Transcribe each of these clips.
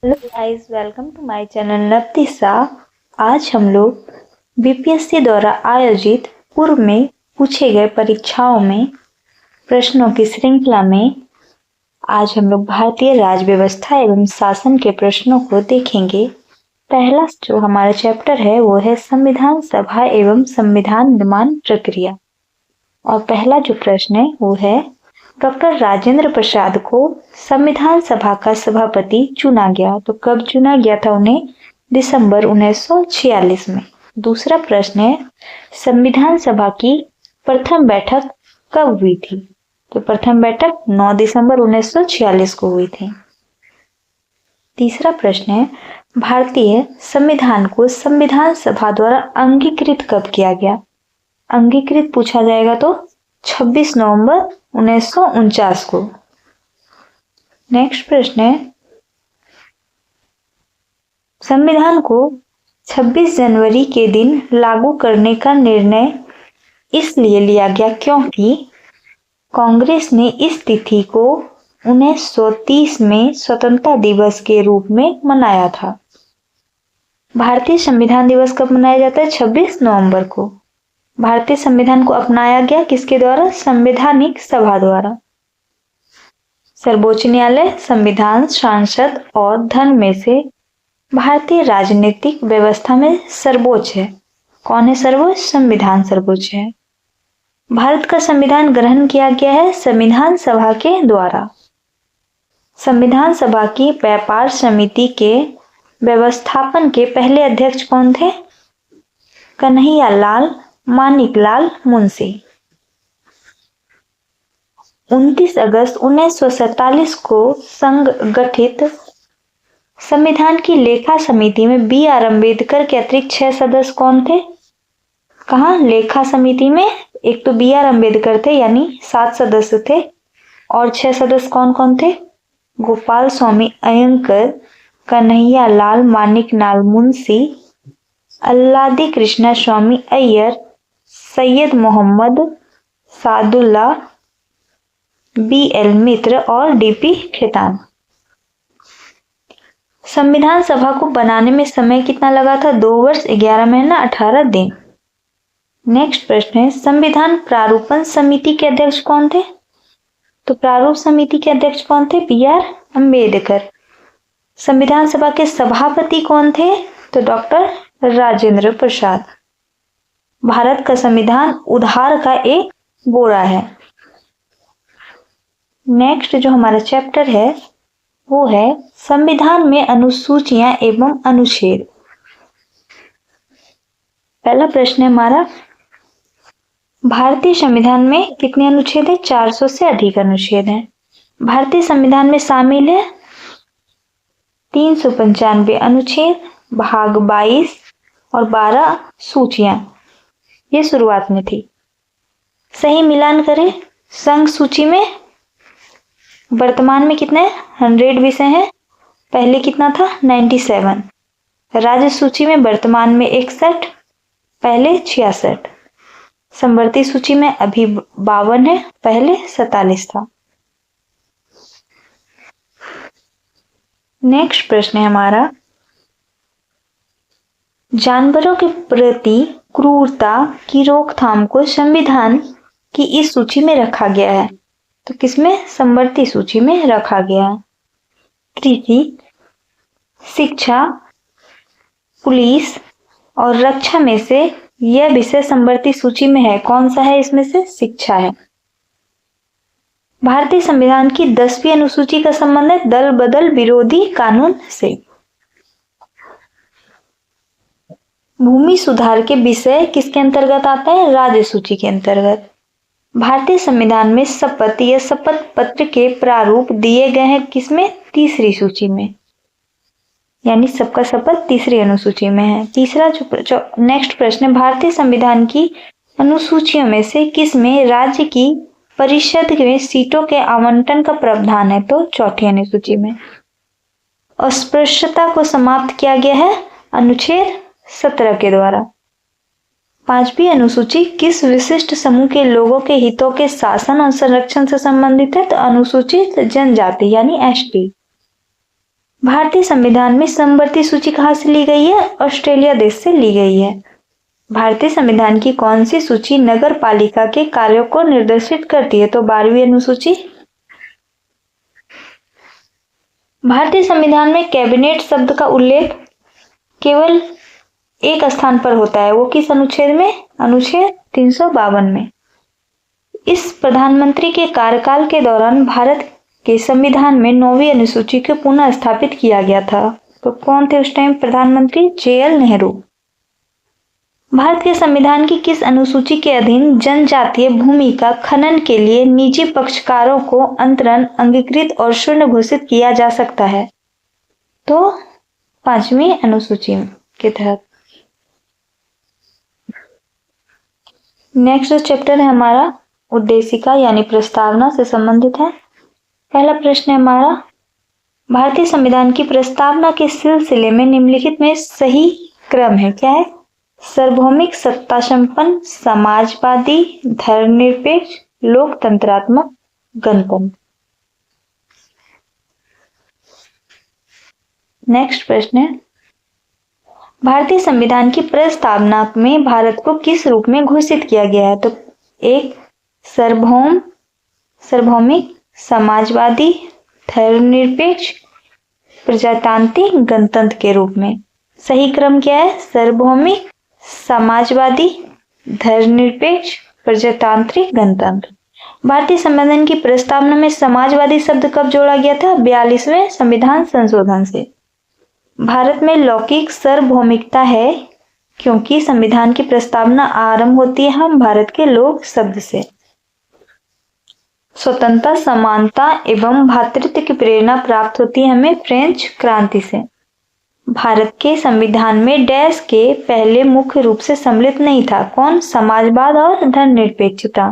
Hello guys, welcome to my channel Navdisha. आज हम लोग बीपीएससी द्वारा आयोजित पूर्व में पूछे गए परीक्षाओं में प्रश्नों की श्रृंखला में आज हम लोग भारतीय राज्य व्यवस्था एवं शासन के प्रश्नों को देखेंगे। पहला जो हमारा चैप्टर है वो है संविधान सभा एवं संविधान निर्माण प्रक्रिया। और पहला जो प्रश्न है वो है, डॉक्टर राजेंद्र प्रसाद को संविधान सभा का सभापति चुना गया तो कब चुना गया था उन्हें? दिसंबर 1946 में। दूसरा प्रश्न है, संविधान सभा की प्रथम बैठक कब हुई थी? तो प्रथम बैठक 9 दिसंबर 1946 को हुई थी। तीसरा प्रश्न है, भारतीय संविधान को संविधान सभा द्वारा अंगीकृत कब किया गया? अंगीकृत पूछा जाएगा तो 26 नवंबर 1949 को। नेक्स्ट प्रश्न है, संविधान को 26 जनवरी के दिन लागू करने का निर्णय इसलिए लिया गया क्योंकि कांग्रेस ने इस तिथि को 1930 में स्वतंत्रता दिवस के रूप में मनाया था। भारतीय संविधान दिवस कब मनाया जाता है? 26 नवंबर को। भारतीय संविधान को अपनाया गया किसके द्वारा? संवैधानिक सभा द्वारा। सर्वोच्च न्यायालय, संविधान, सांसद और धन में से भारतीय राजनीतिक व्यवस्था में सर्वोच्च है। कौन है सर्वोच्च? संविधान सर्वोच्च है। भारत का संविधान ग्रहण किया गया है संविधान सभा के द्वारा। संविधान सभा की व्यापार समिति के व्यवस्थापन के पहले अध्यक्ष कौन थे? कन्हैया लाल मानिकलाल मुंशी। 29 अगस्त 1947 को संगठित संविधान की लेखा समिति में बी आर अम्बेडकर के अतिरिक्त 6 सदस्य कौन थे? कहाँ? लेखा समिति में एक तो बी आर अम्बेडकर थे यानी 7 सदस्य थे, और 6 सदस्य कौन कौन थे? गोपाल स्वामी अयंकर, कन्हैया लाल मानिकलाल मुंशी, अल्लादी कृष्णा स्वामी अय्यर, सैयद मोहम्मद सादुल्ला, बी एल मित्र और डीपी खेतान। संविधान सभा को बनाने में समय कितना लगा था? 2 वर्ष 11 महीना 18 दिन। नेक्स्ट प्रश्न है, संविधान प्रारूपण समिति के अध्यक्ष कौन थे? तो प्रारूप समिति के अध्यक्ष कौन थे? B R Ambedkar. संविधान सभा के सभापति कौन थे? तो डॉक्टर राजेंद्र प्रसाद। भारत का संविधान उधार का एक बोरा है। नेक्स्ट जो हमारा चैप्टर है वो है संविधान में अनुसूचियां एवं अनुच्छेद। पहला प्रश्न है हमारा, भारतीय संविधान में कितने अनुच्छेद है? 400 से अधिक अनुच्छेद हैं। भारतीय संविधान में शामिल है 395 अनुच्छेद, भाग 22 और 12 सूचियां। ये शुरुआत में थी। सही मिलान करें, संघ सूची में वर्तमान में कितने 100 विषय हैं, पहले कितना था? 97। राज्य सूची में वर्तमान में 61, पहले 66। समवर्ती सूची में अभी 52 है, पहले 47 था। नेक्स्ट प्रश्न है हमारा, जानवरों के प्रति क्रूरता की रोकथाम को संविधान की इस सूची में रखा गया है तो किसमें? समवर्ती सूची में रखा गया है। कृषि, शिक्षा, पुलिस और रक्षा में से यह विषय समवर्ती सूची में है। कौन सा है इसमें से? शिक्षा है। भारतीय संविधान की 10वीं अनुसूची का संबंध है दल बदल विरोधी कानून से। भूमि सुधार के विषय किसके अंतर्गत आता है? राज्य सूची के अंतर्गत। भारतीय संविधान में शपथ या शपथ पत्र के प्रारूप दिए गए हैं किसमें? तीसरी सूची में, यानी सबका शपथ तीसरी अनुसूची में है। तीसरा जो नेक्स्ट प्रश्न है, भारतीय संविधान की अनुसूचियों में से किसमें राज्य की परिषद में सीटों के आवंटन का प्रावधान है? तो चौथी अनुसूची में। अस्पृश्यता को समाप्त किया गया है अनुच्छेद 17 के द्वारा। 5वीं अनुसूची किस विशिष्ट समूह के लोगों के हितों के शासन और संरक्षण से संबंधित है? तो अनुसूचित जनजाति यानी एसटी। भारतीय संविधान में समवर्ती सूची कहाँ से ली गई है? ऑस्ट्रेलिया देश से ली गई है। भारतीय संविधान की कौन सी सूची नगर पालिका के कार्यों को निर्देशित करती है? तो 12वीं अनुसूची। भारतीय संविधान में कैबिनेट शब्द का उल्लेख केवल एक स्थान पर होता है, वो किस अनुच्छेद में? अनुच्छेद 352 में। इस प्रधानमंत्री के कार्यकाल के दौरान भारत के संविधान में 9वीं अनुसूची को पुनः स्थापित किया गया था। तो कौन थे उस टाइम प्रधानमंत्री? JL नेहरू। भारत के संविधान की किस अनुसूची के अधीन जनजातीय भूमि का खनन के लिए निजी पक्षकारों को अंतरण अंगीकृत और शून्य घोषित किया जा सकता है? तो 5वीं अनुसूची के तहत। नेक्स्ट चैप्टर है हमारा उद्देशिका यानी प्रस्तावना से संबंधित है। पहला प्रश्न है हमारा, भारतीय संविधान की प्रस्तावना के सिलसिले में निम्नलिखित में सही क्रम है? क्या है? सार्वभौमिक, सत्ता संपन्न, समाजवादी, धर्मनिरपेक्ष, लोकतंत्रात्मक, गणतंत्र। नेक्स्ट प्रश्न है, भारतीय संविधान की प्रस्तावना में भारत को किस रूप में घोषित किया गया है? तो 1 सार्वभौमिक, समाजवादी, धर्मनिरपेक्ष, प्रजातांत्रिक, गणतंत्र के रूप में। सही क्रम क्या है? सार्वभौमिक, समाजवादी, धर्मनिरपेक्ष, प्रजातांत्रिक, गणतंत्र। भारतीय संविधान की प्रस्तावना में समाजवादी शब्द कब जोड़ा गया था? 42वें संविधान संशोधन से। भारत में लौकिक सार्वभौमिकता है क्योंकि संविधान की प्रस्तावना आरंभ होती है हम भारत के लोग शब्द से। स्वतंत्रता, समानता एवं भ्रातृत्व की प्रेरणा प्राप्त होती है हमें फ्रेंच क्रांति से। भारत के संविधान में डैश के पहले मुख्य रूप से सम्मिलित नहीं था। कौन? समाजवाद और धर्मनिरपेक्षता।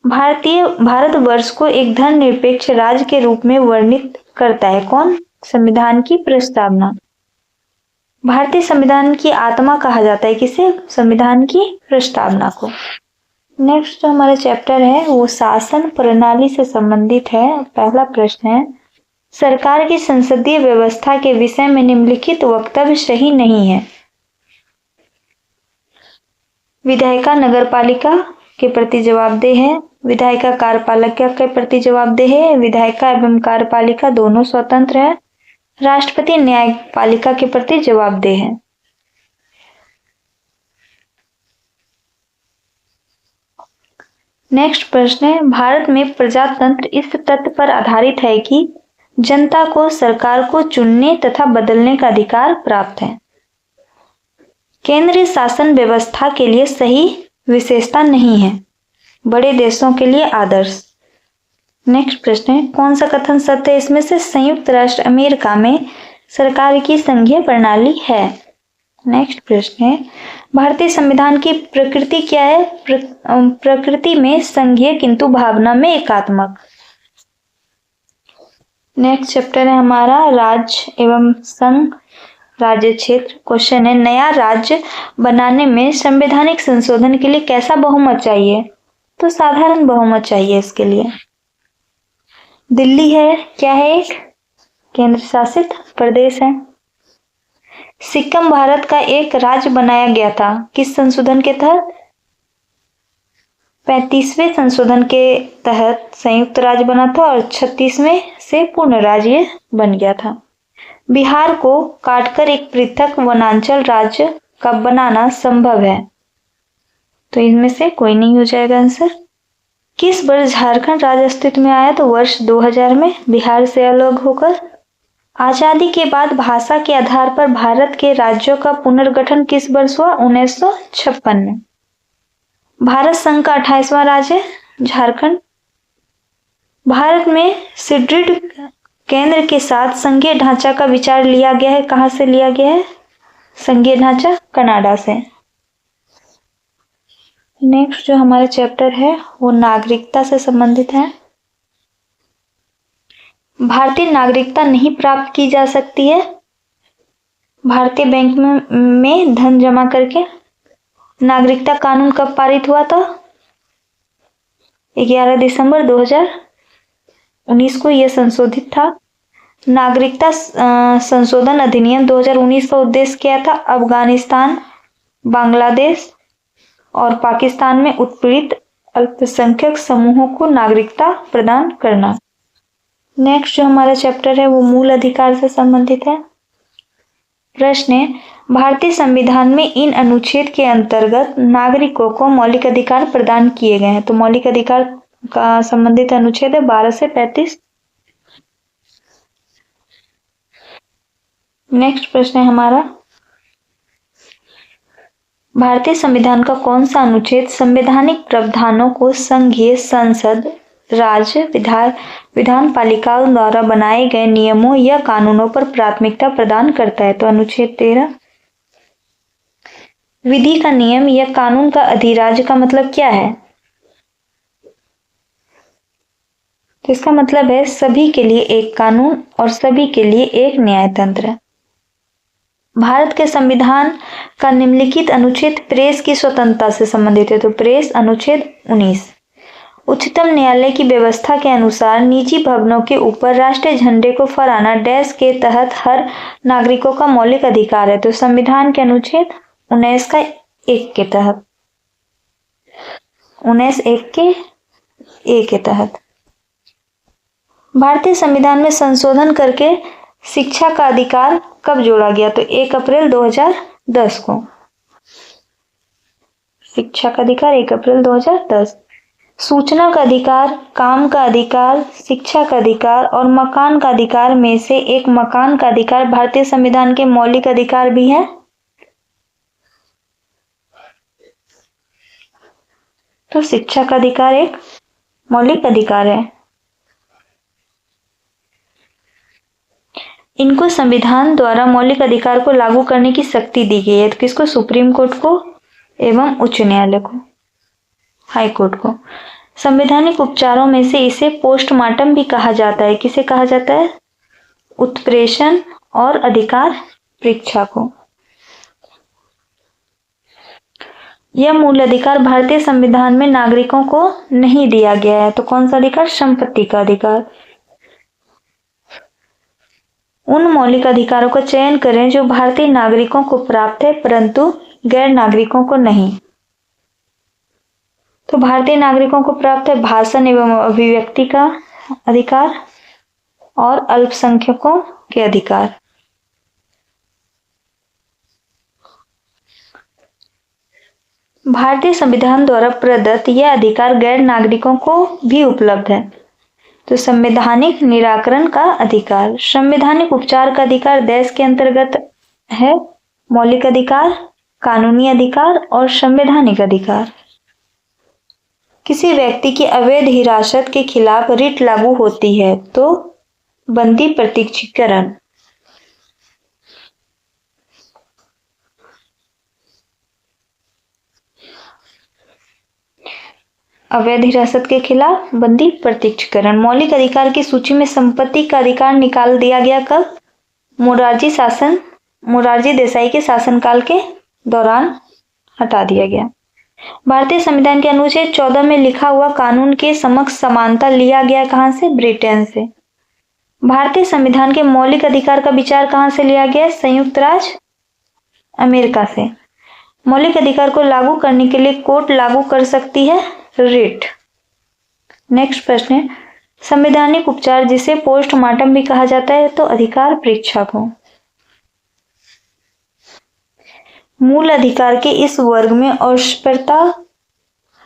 भारतवर्ष को एक धर्मनिरपेक्ष राज्य के रूप में वर्णित करता है। कौन? संविधान की प्रस्तावना। भारतीय संविधान की आत्मा कहा जाता है किसे? संविधान की प्रस्तावना को। नेक्स्ट जो हमारा चैप्टर है वो शासन प्रणाली से संबंधित है। पहला प्रश्न है, सरकार की संसदीय व्यवस्था के विषय में निम्नलिखित वक्तव्य सही नहीं है। विधायिका नगरपालिका के प्रति जवाबदेह है, विधायिका कार्यपालिका के प्रति जवाबदेह है, विधायिका एवं कार्यपालिका दोनों स्वतंत्र है, राष्ट्रपति न्यायपालिका के प्रति जवाबदेह है। नेक्स्ट प्रश्न है, भारत में प्रजातंत्र इस तथ्य पर आधारित है कि जनता को सरकार को चुनने तथा बदलने का अधिकार प्राप्त है। केंद्रीय शासन व्यवस्था के लिए सही विशेषता नहीं है, बड़े देशों के लिए आदर्श। नेक्स्ट प्रश्न है, कौन सा कथन सत्य है इसमें से? संयुक्त राष्ट्र अमेरिका में सरकार की संघीय प्रणाली है। नेक्स्ट प्रश्न है, भारतीय संविधान की प्रकृति क्या है? प्रकृति में संघीय किंतु भावना में एकात्मक। नेक्स्ट चैप्टर है हमारा राज्य एवं संघ राज्य क्षेत्र। क्वेश्चन है, नया राज्य बनाने में संवैधानिक संशोधन के लिए कैसा बहुमत चाहिए? तो साधारण बहुमत चाहिए इसके लिए। दिल्ली है, क्या है? एक केंद्र शासित प्रदेश है। सिक्किम भारत का एक राज्य बनाया गया था किस संशोधन के तहत? 35वें संशोधन के तहत संयुक्त राज्य बना था और 36वें से पूर्ण राज्य बन गया था। बिहार को काटकर एक पृथक वनांचल राज्य का बनाना संभव है, तो इनमें से कोई नहीं हो जाएगा आंसर। किस वर्ष झारखंड राज्य अस्तित्व में आया? तो वर्ष 2000 में बिहार से अलग होकर। आजादी के बाद भाषा के आधार पर भारत के राज्यों का पुनर्गठन किस वर्ष हुआ? 1956 में। भारत संघ का 28वां राज्य झारखंड। भारत में सुदृढ़ केंद्र के साथ संघीय ढांचा का विचार लिया गया है। कहां से लिया गया है संघीय ढांचा? कनाडा से। नेक्स्ट जो हमारा चैप्टर है वो नागरिकता से संबंधित है। भारतीय नागरिकता नहीं प्राप्त की जा सकती है भारतीय बैंक में धन जमा करके। नागरिकता कानून कब पारित हुआ था? 11 दिसंबर 2019 को यह संशोधित था। नागरिकता संशोधन अधिनियम 2019 का उद्देश्य क्या था? अफगानिस्तान, बांग्लादेश और पाकिस्तान में उत्पीड़ित अल्पसंख्यक समूहों को नागरिकता प्रदान करना। नेक्स्ट जो हमारा चैप्टर है वो मूल अधिकार से संबंधित है। प्रश्न है, भारतीय संविधान में इन अनुच्छेद के अंतर्गत नागरिकों को मौलिक अधिकार प्रदान किए गए हैं। तो मौलिक अधिकार का संबंधित अनुच्छेद है 12 से 35। नेक्स्ट प्रश्न है हमारा, भारतीय संविधान का कौन सा अनुच्छेद संवैधानिक प्रावधानों को संघीय संसद, राज्य, विधान पालिकाओं द्वारा बनाए गए नियमों या कानूनों पर प्राथमिकता प्रदान करता है? तो अनुच्छेद 13। विधि का नियम या कानून का अधिराज्य का मतलब क्या है? तो इसका मतलब है सभी के लिए एक कानून और सभी के लिए एक न्याय तंत्र। भारत के संविधान का निम्नलिखित अनुच्छेद प्रेस की स्वतंत्रता से संबंधित है। तो प्रेस अनुच्छेद 19। उच्चतम न्यायालय की व्यवस्था के अनुसार निजी भवनों के ऊपर राष्ट्रीय झंडे को फहराना डैश के तहत हर नागरिकों का मौलिक अधिकार है। तो संविधान के अनुच्छेद 19 का 1 के तहत, 19(1) के 1 के तहत। भारतीय संविधान में संशोधन करके शिक्षा का अधिकार कब जोड़ा गया? तो 1 अप्रैल 2010 को। शिक्षा का अधिकार 1 अप्रैल 2010। सूचना का अधिकार, काम का अधिकार, शिक्षा का अधिकार और मकान का अधिकार में से एक मकान का अधिकार भारतीय संविधान के मौलिक अधिकार भी है। तो शिक्षा का अधिकार एक मौलिक अधिकार है। इनको संविधान द्वारा मौलिक अधिकार को लागू करने की शक्ति दी गई है। तो किसको? सुप्रीम कोर्ट को एवं उच्च न्यायालय को, हाई कोर्ट को। संवैधानिक उपचारों में से इसे पोस्टमार्टम भी कहा जाता है। किसे कहा जाता है? उत्प्रेषण और अधिकार परीक्षा को। यह मूल अधिकार भारतीय संविधान में नागरिकों को नहीं दिया गया है। तो कौन सा अधिकार? संपत्ति का अधिकार। उन मौलिक अधिकारों का चयन करें जो भारतीय नागरिकों को प्राप्त है परंतु गैर नागरिकों को नहीं। तो भारतीय नागरिकों को प्राप्त है भाषण एवं अभिव्यक्ति का अधिकार और अल्पसंख्यकों के अधिकार। भारतीय संविधान द्वारा प्रदत्त यह अधिकार गैर नागरिकों को भी उपलब्ध है। तो संवैधानिक निराकरण का अधिकार, संवैधानिक उपचार का अधिकार देश के अंतर्गत है मौलिक अधिकार, कानूनी अधिकार और संवैधानिक अधिकार। किसी व्यक्ति की अवैध हिरासत के खिलाफ रिट लागू होती है तो बंदी प्रत्यक्षीकरण। अवैध हिरासत के खिलाफ बंदी प्रत्यक्षीकरण। मौलिक अधिकार की सूची में संपत्ति का अधिकार निकाल दिया गया कब? मोरारजी देसाई के शासनकाल के दौरान हटा दिया गया। भारतीय संविधान के अनुच्छेद 14 में लिखा हुआ कानून के समक्ष समानता लिया गया कहां से? ब्रिटेन से। भारतीय संविधान के मौलिक अधिकार का विचार कहां से लिया गया? संयुक्त राज्य अमेरिका से। मौलिक अधिकार को लागू करने के लिए कोर्ट लागू कर सकती है रिट। नेक्स्ट प्रश्न है, संवैधानिक उपचार जिसे पोस्टमार्टम भी कहा जाता है तो अधिकार परीक्षा को। मूल अधिकार के इस वर्ग में अस्पृश्यता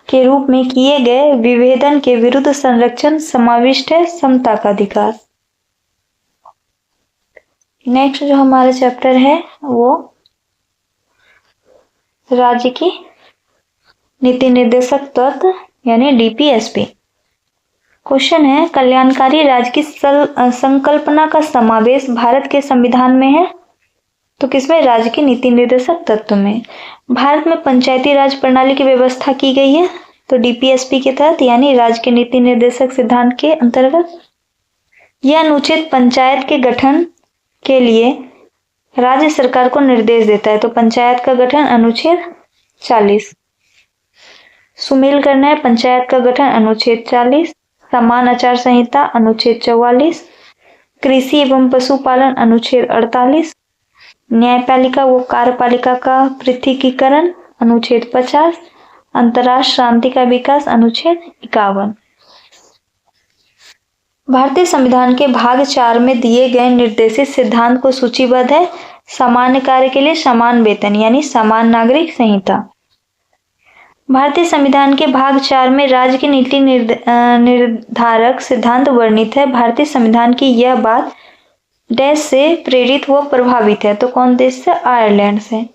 के रूप में किए गए विभेदन के विरुद्ध संरक्षण समाविष्ट है समता का अधिकार। नेक्स्ट जो हमारा चैप्टर है वो राज्य की नीति निर्देशक तत्व यानी डीपीएसपी। क्वेश्चन है, कल्याणकारी राज्य की संकल्पना का समावेश भारत के संविधान में है तो किसमें? राज्य की नीति निर्देशक तत्व में। भारत में पंचायती राज प्रणाली की व्यवस्था की गई है तो डीपीएसपी के तहत यानी राज्य के नीति निर्देशक सिद्धांत के अंतर्गत। यह अनुच्छेद पंचायत के गठन के लिए राज्य सरकार को निर्देश देता है तो पंचायत का गठन अनुच्छेद 40। सुमेल करना है पंचायत का गठन अनुच्छेद 40, समान आचार संहिता अनुच्छेद 44, कृषि एवं पशुपालन अनुच्छेद 48, न्यायपालिका व कार्यपालिका का पृथकीकरण अनुच्छेद 50, अंतर्राष्ट्रीय शांति का विकास अनुच्छेद 51। भारतीय संविधान के भाग 4 में दिए गए निर्देशित सिद्धांत को सूचीबद्ध है। सामान्य कार्य के लिए समान वेतन यानी समान नागरिक संहिता। भारतीय संविधान के भाग 4 में राज्य की नीति निर्धारक सिद्धांत वर्णित है। भारतीय संविधान की यह बात देश से प्रेरित व प्रभावित है। तो कौन देश से? आयरलैंड से।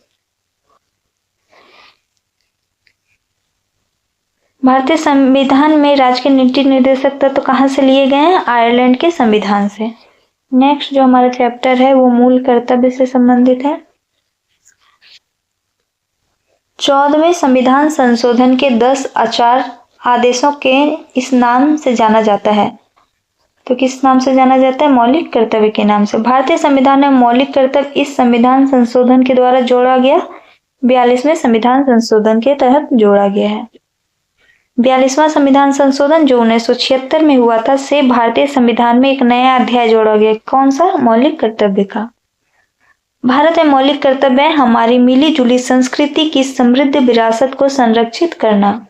भारतीय संविधान में राज्य के नीति निर्देशक तत्व कहाँ से लिए गए हैं? आयरलैंड के संविधान से। नेक्स्ट जो हमारा चैप्टर है वो मूल कर्तव्य से संबंधित है। 14वें संविधान संशोधन के 10 आचार आदेशों के इस नाम से जाना जाता है। तो किस नाम से जाना जाता है? मौलिक कर्तव्य के नाम से। भारतीय संविधान में मौलिक कर्तव्य इस संविधान संशोधन के द्वारा जोड़ा गया 42वें संविधान संशोधन के तहत जोड़ा गया है। 42वां संविधान संशोधन जो 1976 में हुआ था से भारतीय संविधान में एक नया अध्याय जोड़ा गया। कौन सा? मौलिक कर्तव्य का। भारत में मौलिक कर्तव्य है हमारी मिली जुली संस्कृति की समृद्ध विरासत को संरक्षित करना।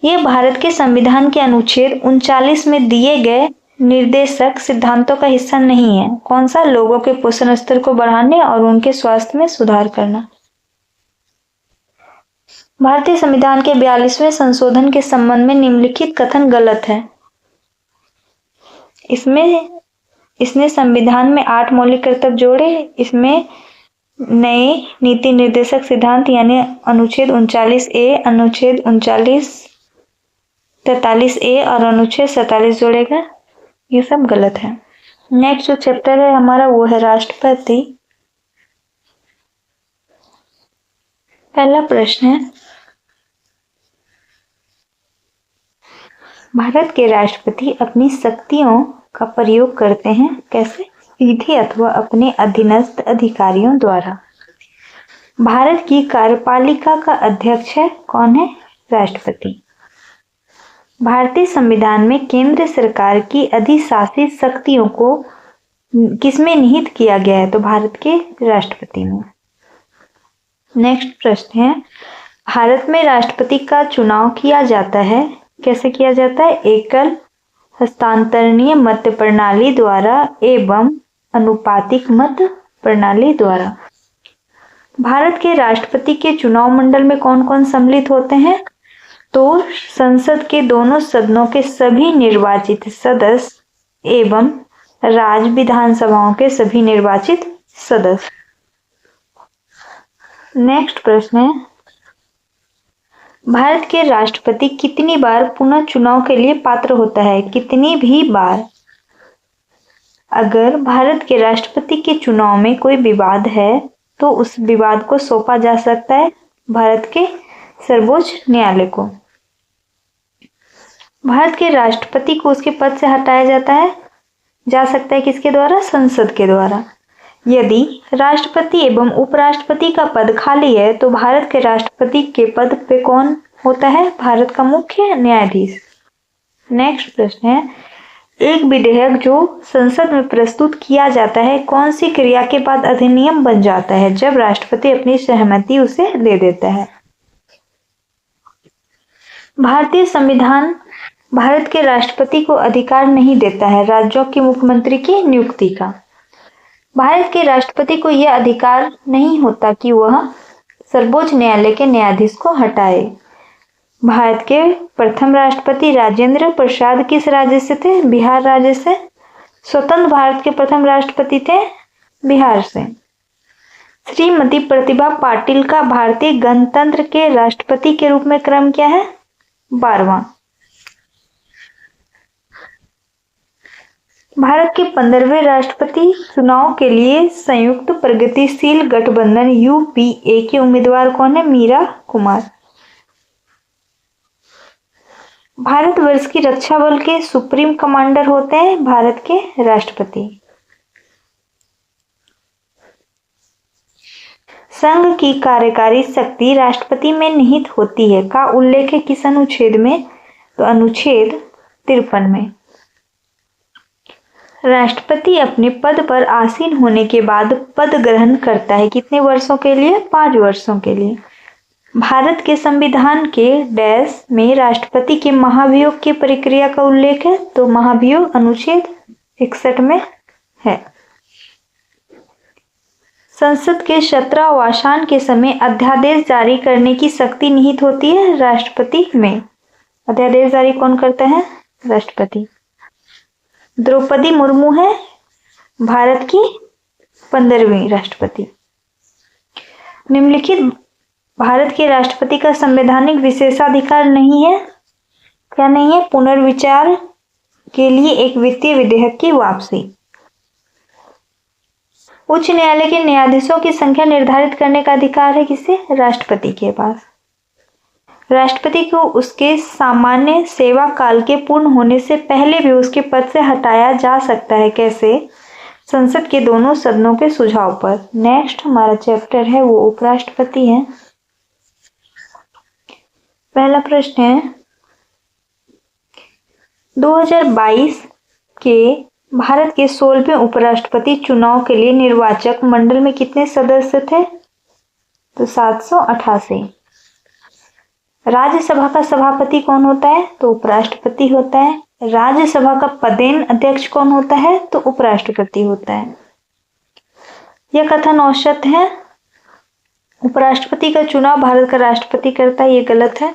ये भारत के संविधान के अनुच्छेद 39 में दिए गए निर्देशक सिद्धांतों का हिस्सा नहीं है। कौन सा? लोगों के पोषण स्तर को बढ़ाने और उनके स्वास्थ्य में सुधार करना। भारतीय संविधान के 42वें संशोधन के संबंध में निम्नलिखित कथन गलत है। इसने संविधान में 8 मौलिक कर्तव्य जोड़े। इसमें नए नीति निर्देशक सिद्धांत यानी अनुच्छेद 39A, अनुच्छेद 43A और अनुच्छेद 47 जोड़ेगा। ये सब गलत है। नेक्स्ट जो चैप्टर है हमारा वो है राष्ट्रपति। पहला प्रश्न है, भारत के राष्ट्रपति अपनी शक्तियों का प्रयोग करते हैं कैसे? सीधे अथवा अपने अधीनस्थ अधिकारियों द्वारा। भारत की कार्यपालिका का अध्यक्ष है कौन है? राष्ट्रपति। भारतीय संविधान में केंद्र सरकार की अधिशासित शक्तियों को किसमें निहित किया गया है? तो भारत के राष्ट्रपति में। नेक्स्ट प्रश्न है, भारत में राष्ट्रपति का चुनाव किया जाता है कैसे किया जाता है? एकल हस्तांतरणीय मत प्रणाली द्वारा एवं अनुपातिक मत प्रणाली द्वारा। भारत के राष्ट्रपति के चुनाव मंडल में कौन कौन सम्मिलित होते हैं? तो संसद के दोनों सदनों के सभी निर्वाचित सदस्य एवं राज्य विधानसभाओं के सभी निर्वाचित सदस्य। नेक्स्ट प्रश्न है, भारत के राष्ट्रपति कितनी बार पुनः चुनाव के लिए पात्र होता है? कितनी भी बार। अगर भारत के राष्ट्रपति के चुनाव में कोई विवाद है तो उस विवाद को सौंपा जा सकता है भारत के सर्वोच्च न्यायालय को। भारत के राष्ट्रपति को उसके पद से हटाया जा सकता है किसके द्वारा? संसद के द्वारा। यदि राष्ट्रपति एवं उपराष्ट्रपति का पद खाली है तो भारत के राष्ट्रपति के पद पे कौन होता है? भारत का मुख्य न्यायाधीश। नेक्स्ट प्रश्न है, एक विधेयक जो संसद में प्रस्तुत किया जाता है कौन सी क्रिया के बाद अधिनियम बन जाता है? जब राष्ट्रपति अपनी सहमति उसे दे देता है। भारतीय संविधान भारत के राष्ट्रपति को अधिकार नहीं देता है राज्यों के मुख्यमंत्री की नियुक्ति का। भारत के राष्ट्रपति को यह अधिकार नहीं होता कि वह सर्वोच्च न्यायालय के न्यायाधीश को हटाए। भारत के प्रथम राष्ट्रपति राजेंद्र प्रसाद किस राज्य से थे? बिहार राज्य से। स्वतंत्र भारत के प्रथम राष्ट्रपति थे बिहार से। श्रीमती प्रतिभा पाटिल का भारतीय गणतंत्र के राष्ट्रपति के रूप में क्रम क्या है? 12वां। भारत के 15वें राष्ट्रपति चुनाव के लिए संयुक्त प्रगतिशील गठबंधन यूपीए के उम्मीदवार कौन है? मीरा कुमार। भारतवर्ष की रक्षा बल के सुप्रीम कमांडर होते हैं भारत के राष्ट्रपति। संघ की कार्यकारी शक्ति राष्ट्रपति में निहित होती है का उल्लेख है किस अनुच्छेद में? तो अनुच्छेद 53 में। राष्ट्रपति अपने पद पर आसीन होने के बाद पद ग्रहण करता है कितने वर्षों के लिए? 5 वर्षों के लिए। भारत के संविधान के डैश में राष्ट्रपति के महाभियोग की प्रक्रिया का उल्लेख है, तो महाभियोग अनुच्छेद 61 में है। संसद के सत्रावसान के समय अध्यादेश जारी करने की शक्ति निहित होती है राष्ट्रपति में। अध्यादेश जारी कौन करता है? राष्ट्रपति। द्रौपदी मुर्मू है भारत की 15वीं राष्ट्रपति। निम्नलिखित भारत के राष्ट्रपति का संवैधानिक विशेषाधिकार नहीं है। क्या नहीं है? पुनर्विचार के लिए एक वित्तीय विधेयक की वापसी। उच्च न्यायालय के न्यायाधीशों की संख्या निर्धारित करने का अधिकार है किसे? राष्ट्रपति के पास। राष्ट्रपति को उसके सामान्य सेवा काल के पूर्ण होने से पहले भी उसके पद से हटाया जा सकता है। कैसे? संसद के दोनों सदनों के सुझाव पर। नेक्स्ट हमारा चैप्टर है वो उपराष्ट्रपति है। पहला प्रश्न है 2022 के भारत के 16वें उपराष्ट्रपति चुनाव के लिए निर्वाचक मंडल में कितने सदस्य थे? तो 788। राज्यसभा का सभापति कौन होता है? तो उपराष्ट्रपति होता है। राज्यसभा का पदेन अध्यक्ष कौन होता है? तो उपराष्ट्रपति होता है। यह कथन औसत है, उपराष्ट्रपति का चुनाव भारत का राष्ट्रपति करता है, ये गलत है।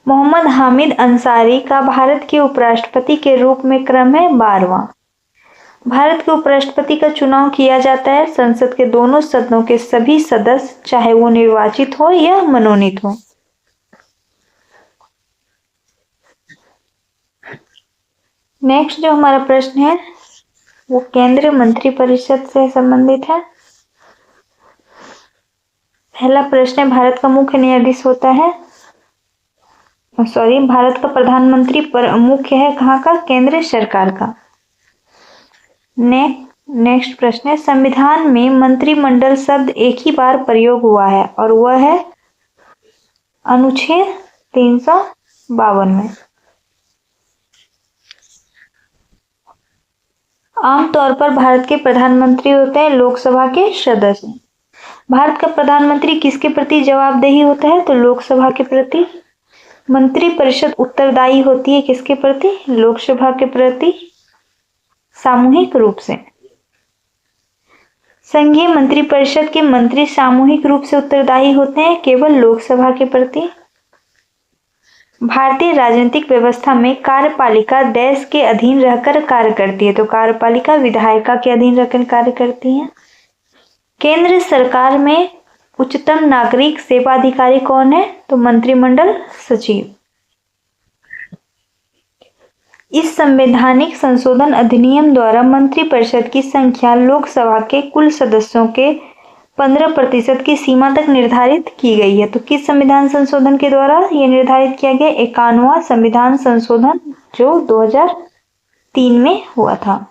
मोहम्मद हामिद अंसारी का भारत के उपराष्ट्रपति के रूप में क्रम है 12वां। भारत के उपराष्ट्रपति का चुनाव किया जाता है संसद के दोनों सदनों के सभी सदस्य, चाहे वो निर्वाचित हो या मनोनीत हो। नेक्स्ट जो हमारा प्रश्न है वो केंद्रीय मंत्रिपरिषद से संबंधित है। पहला प्रश्न है भारत का मुख्य न्यायाधीश होता है, भारत का प्रधानमंत्री मुख्य है कहाँ का? केंद्र सरकार का। नेक्स्ट प्रश्न है संविधान में मंत्रिमंडल शब्द एक ही बार प्रयोग हुआ है और वह है अनुच्छेद 352 में। आमतौर पर भारत के प्रधानमंत्री होते हैं लोकसभा के सदस्य। भारत का प्रधानमंत्री किसके प्रति जवाबदेही होता है? तो लोकसभा के प्रति। मंत्रिपरिषद उत्तरदायी होती है किसके प्रति? लोकसभा के प्रति सामूहिक रूप से। संघीय मंत्रिपरिषद के मंत्री सामूहिक रूप से उत्तरदायी होते हैं केवल लोकसभा के प्रति। भारतीय राजनीतिक व्यवस्था में कार्यपालिका देश के अधीन रहकर कार्य करती है, तो कार्यपालिका विधायिका के अधीन रहकर कार्य करती है। केंद्र सरकार में उच्चतम नागरिक सेवा अधिकारी कौन है? तो मंत्रिमंडल सचिव। इस संवैधानिक संशोधन अधिनियम द्वारा मंत्रिपरिषद की संख्या लोकसभा के कुल सदस्यों के 15% की सीमा तक निर्धारित की गई है। तो किस संविधान संशोधन के द्वारा यह निर्धारित किया गया? 51वां संविधान संशोधन जो 2003 में हुआ था।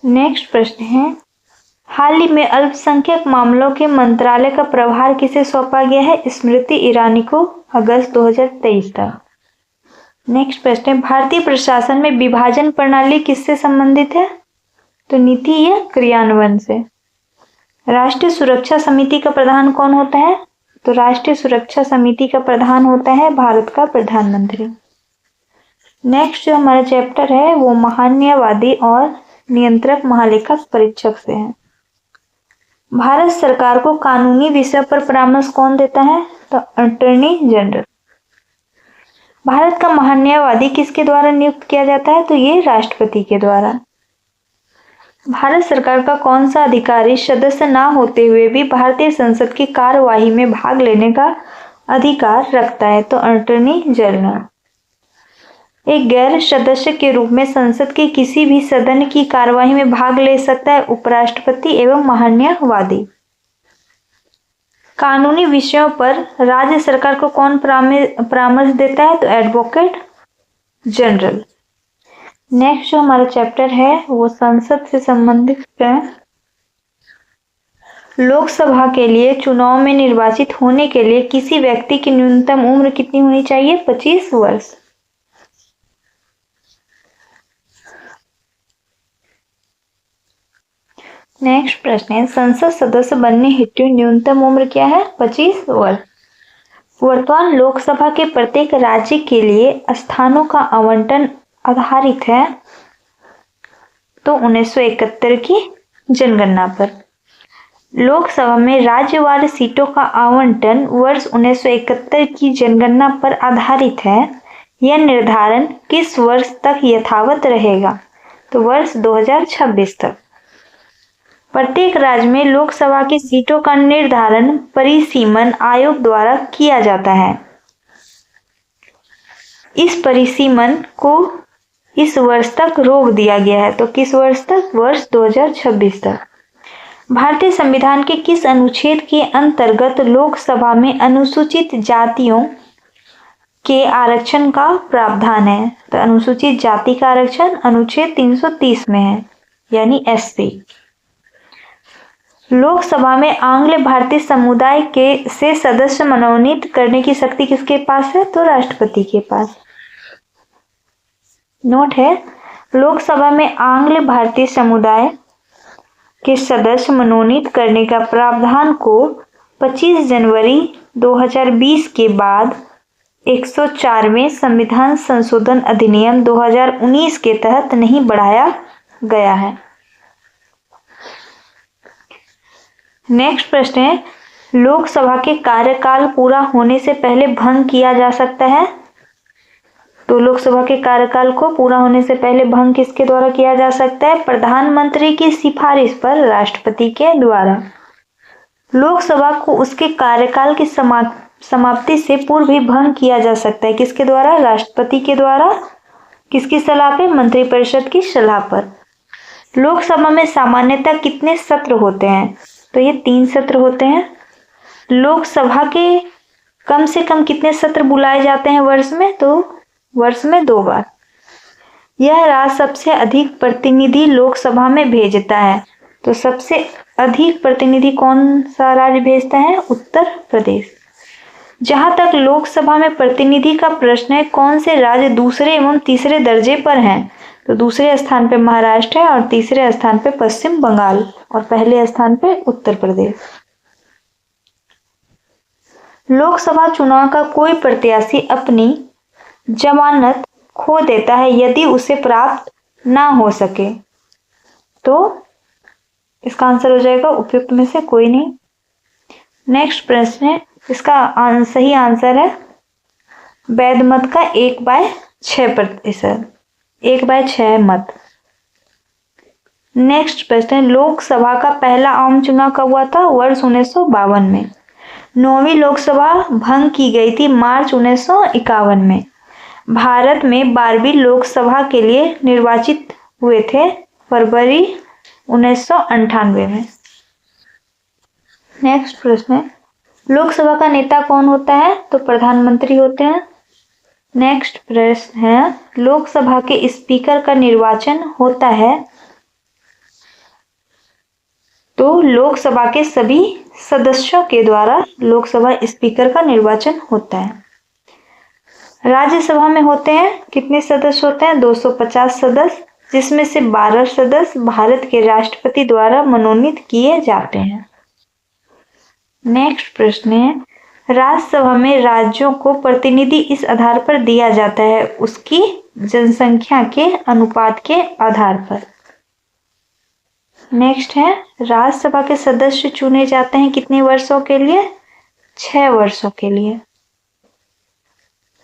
नेक्स्ट प्रश्न है हाल ही में अल्पसंख्यक मामलों के मंत्रालय का प्रभार किसे सौंपा गया है? स्मृति ईरानी को अगस्त 2023 तक। नेक्स्ट प्रश्न है भारतीय प्रशासन में विभाजन प्रणाली किससे संबंधित है? तो नीति या क्रियान्वयन से। राष्ट्रीय सुरक्षा समिति का प्रधान कौन होता है? तो राष्ट्रीय सुरक्षा समिति का प्रधान होता है भारत का प्रधानमंत्री। नेक्स्ट जो हमारा चैप्टर है वो महान्यायवादी और नियंत्रक महालेखक परीक्षक से है। भारत सरकार को कानूनी विषय पर परामर्श कौन देता है? तो अटॉर्नी जनरल। भारत का महान्यायवादी किसके द्वारा नियुक्त किया जाता है? तो ये राष्ट्रपति के द्वारा। भारत सरकार का कौन सा अधिकारी सदस्य ना होते हुए भी भारतीय संसद की कार्यवाही में भाग लेने का अधिकार रखता है? तो अटॉर्नी जनरल। एक गैर सदस्य के रूप में संसद के किसी भी सदन की कार्यवाही में भाग ले सकता है उपराष्ट्रपति एवं महान्यायवादी। कानूनी विषयों पर राज्य सरकार को कौन परामर्श देता है? तो एडवोकेट जनरल। नेक्स्ट जो हमारा चैप्टर है वो संसद से संबंधित है। लोकसभा के लिए चुनाव में निर्वाचित होने के लिए किसी व्यक्ति की न्यूनतम उम्र कितनी होनी चाहिए? 25 वर्ष। नेक्स्ट प्रश्न है, संसद सदस्य बनने हेतु न्यूनतम उम्र क्या है? 25 वर्ष। वर्तमान लोकसभा के प्रत्येक राज्य के लिए स्थानों का आवंटन आधारित है तो 1971 की जनगणना पर। लोकसभा में राज्यवार सीटों का आवंटन वर्ष 1971 की जनगणना पर आधारित है। यह निर्धारण किस वर्ष तक यथावत रहेगा? तो वर्ष 2026 तक। प्रत्येक राज्य में लोकसभा की सीटों का निर्धारण परिसीमन आयोग द्वारा किया जाता है। इस परिसीमन को इस वर्ष तक रोक दिया गया है। तो किस वर्ष तक? वर्ष 2026 तक। भारतीय संविधान के किस अनुच्छेद के अंतर्गत लोकसभा में अनुसूचित जातियों के आरक्षण का प्रावधान है? तो अनुसूचित जाति का आरक्षण अनुच्छेद 330 में है, यानी एससी। लोकसभा में आंग्ल भारतीय समुदाय के से सदस्य मनोनीत करने की शक्ति किसके पास है? तो राष्ट्रपति के पास। नोट है, लोकसभा में आंग्ल भारतीय समुदाय के सदस्य मनोनीत करने का प्रावधान को 25 जनवरी 2020 के बाद 104वें संविधान संशोधन अधिनियम 2019 के तहत नहीं बढ़ाया गया है। नेक्स्ट प्रश्न है, लोकसभा के कार्यकाल पूरा होने से पहले भंग किया जा सकता है? तो लोकसभा के कार्यकाल को पूरा होने से पहले भंग किसके द्वारा किया जा सकता है? प्रधानमंत्री की सिफारिश पर राष्ट्रपति के द्वारा। लोकसभा को उसके कार्यकाल की समाप्ति से पूर्व भी भंग किया जा सकता है। किसके द्वारा? राष्ट्रपति के द्वारा। किसकी सलाह पे? मंत्रिपरिषद की सलाह पर। लोकसभा में सामान्यतः कितने सत्र होते हैं? तो ये 3 सत्र होते हैं। लोकसभा के कम से कम कितने सत्र बुलाए जाते हैं वर्ष में? तो वर्ष में 2 बार। यह राज्य सबसे अधिक प्रतिनिधि लोकसभा में भेजता है। तो सबसे अधिक प्रतिनिधि कौन सा राज्य भेजता है? उत्तर प्रदेश। जहां तक लोकसभा में प्रतिनिधि का प्रश्न है, कौन से राज्य दूसरे एवं तीसरे दर्जे पर हैं? तो दूसरे स्थान पे महाराष्ट्र है और तीसरे स्थान पे पश्चिम बंगाल और पहले स्थान पे उत्तर प्रदेश। लोकसभा चुनाव का कोई प्रत्याशी अपनी जमानत खो देता है यदि उसे प्राप्त ना हो सके। तो इसका आंसर हो जाएगा उपयुक्त में से कोई नहीं। नेक्स्ट प्रश्न है, इसका सही आंसर है वैध मत का 1/6%, 1/6 मत। नेक्स्ट प्रश्न है, लोकसभा का पहला आम चुनाव कब हुआ था? वर्ष 1952 में। 9वीं लोकसभा भंग की गई थी मार्च 1951 में। भारत में 12वीं लोकसभा के लिए निर्वाचित हुए थे फरवरी 1998 में। नेक्स्ट प्रश्न है, लोकसभा का नेता कौन होता है? तो प्रधानमंत्री होते हैं। नेक्स्ट प्रश्न है, लोकसभा के स्पीकर का निर्वाचन होता है? तो लोकसभा के सभी सदस्यों के द्वारा लोकसभा स्पीकर का निर्वाचन होता है। राज्यसभा में होते हैं कितने सदस्य होते हैं? 250 सदस्य, जिसमें से 12 सदस्य भारत के राष्ट्रपति द्वारा मनोनीत किए जाते हैं। नेक्स्ट प्रश्न है, राज्यसभा में राज्यों को प्रतिनिधि इस आधार पर दिया जाता है उसकी जनसंख्या के अनुपात के आधार पर। नेक्स्ट है, राज्यसभा के सदस्य चुने जाते हैं कितने वर्षों के लिए? 6 वर्षों के लिए।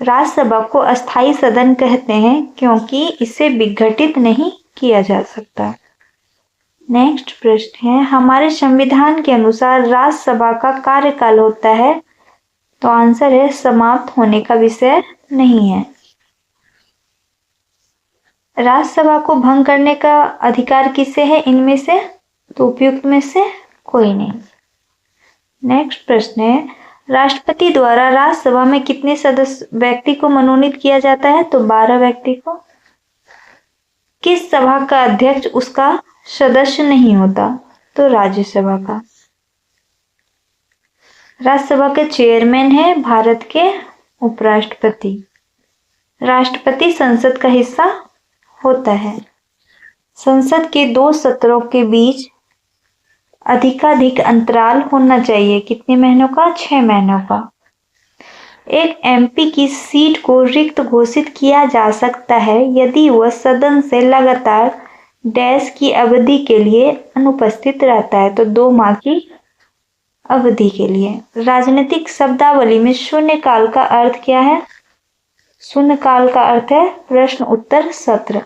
राज्यसभा को अस्थायी सदन कहते हैं क्योंकि इसे विघटित नहीं किया जा सकता। नेक्स्ट प्रश्न है, हमारे संविधान के अनुसार राज्यसभा का कार्यकाल होता है? तो आंसर है समाप्त होने का विषय नहीं है। राज्यसभा को भंग करने का अधिकार किसे है इनमें से? तो उपयुक्त में से कोई नहीं। नेक्स्ट प्रश्न है, राष्ट्रपति द्वारा राज्यसभा में कितने सदस्य व्यक्ति को मनोनीत किया जाता है? तो 12 व्यक्ति को। किस सभा का अध्यक्ष उसका सदस्य नहीं होता? तो राज्यसभा का। राज्यसभा के चेयरमैन है भारत के उपराष्ट्रपति। राष्ट्रपति संसद का हिस्सा होता है। संसद के 2 सत्रों के बीच अधिकाधिक अंतराल होना चाहिए। कितने महीनों का? 6 महीनों का। एक एमपी की सीट को रिक्त घोषित किया जा सकता है यदि वह सदन से लगातार डैश की अवधि के लिए अनुपस्थित रहता है, तो 2 माह की अवधि के लिए। राजनीतिक शब्दावली में शून्यकाल का अर्थ क्या है? शून्यकाल का अर्थ है प्रश्न उत्तर सत्र।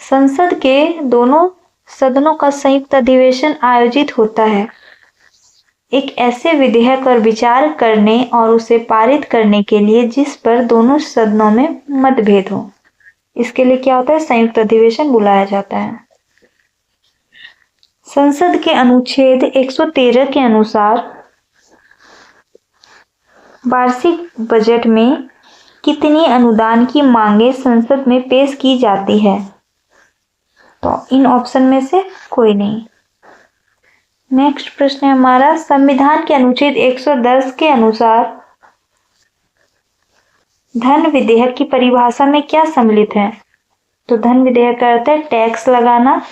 संसद के दोनों सदनों का संयुक्त अधिवेशन आयोजित होता है एक ऐसे विधेयक पर विचार करने और उसे पारित करने के लिए जिस पर दोनों सदनों में मतभेद हो। इसके लिए क्या होता है? संयुक्त अधिवेशन बुलाया जाता है। संसद के अनुच्छेद 113 के अनुसार वार्षिक बजट में कितनी अनुदान की मांगे संसद में पेश की जाती है? तो इन ऑप्शन में से कोई नहीं। नेक्स्ट प्रश्न है हमारा, संविधान के अनुच्छेद 110 के अनुसार धन विधेयक की परिभाषा में क्या सम्मिलित है? तो धन विधेयक का अर्थ है टैक्स लगाना,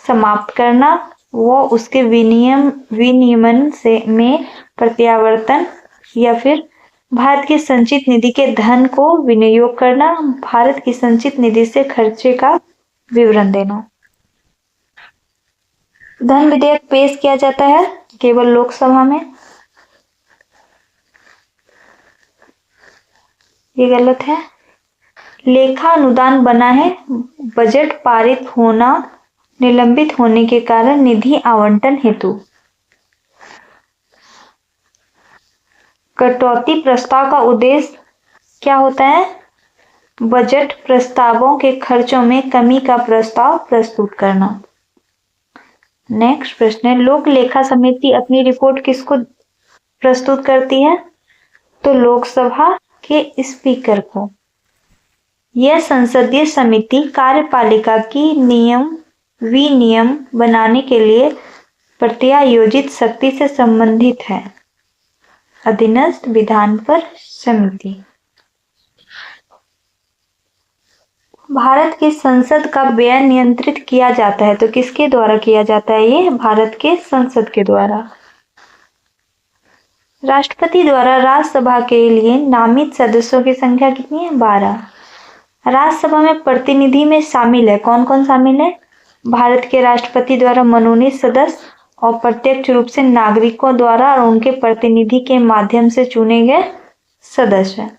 समाप्त करना, वो उसके विनियमन से में प्रत्यावर्तन, या फिर भारत की संचित निधि के धन को विनियोग करना, भारत की संचित निधि से खर्चे का विवरण देना। धन विधेयक पेश किया जाता है केवल लोकसभा में। ये गलत है। लेखा अनुदान बना है बजट पारित होना निलंबित होने के कारण निधि आवंटन हेतु। कटौती प्रस्ताव का उद्देश्य क्या होता है? बजट प्रस्तावों के खर्चों में कमी का प्रस्ताव प्रस्तुत करना। नेक्स्ट प्रश्न है, लोक लेखा समिति अपनी रिपोर्ट किसको प्रस्तुत करती है? तो लोकसभा के स्पीकर को। यह संसदीय समिति कार्यपालिका की नियम विनियम बनाने के लिए प्रत्यायोजित शक्ति से संबंधित है। अधीनस्थ विधान पर समिति। भारत की संसद का व्यय नियंत्रित किया जाता है, तो किसके द्वारा किया जाता है? ये भारत के संसद के द्वारा। राष्ट्रपति द्वारा राज्यसभा के लिए नामित सदस्यों की संख्या कितनी है? 12। राज्यसभा में प्रतिनिधि में शामिल है, कौन कौन शामिल है? भारत के राष्ट्रपति द्वारा मनोनीत सदस्य और प्रत्यक्ष रूप से नागरिकों द्वारा और उनके प्रतिनिधि के माध्यम से चुने गए सदस्य।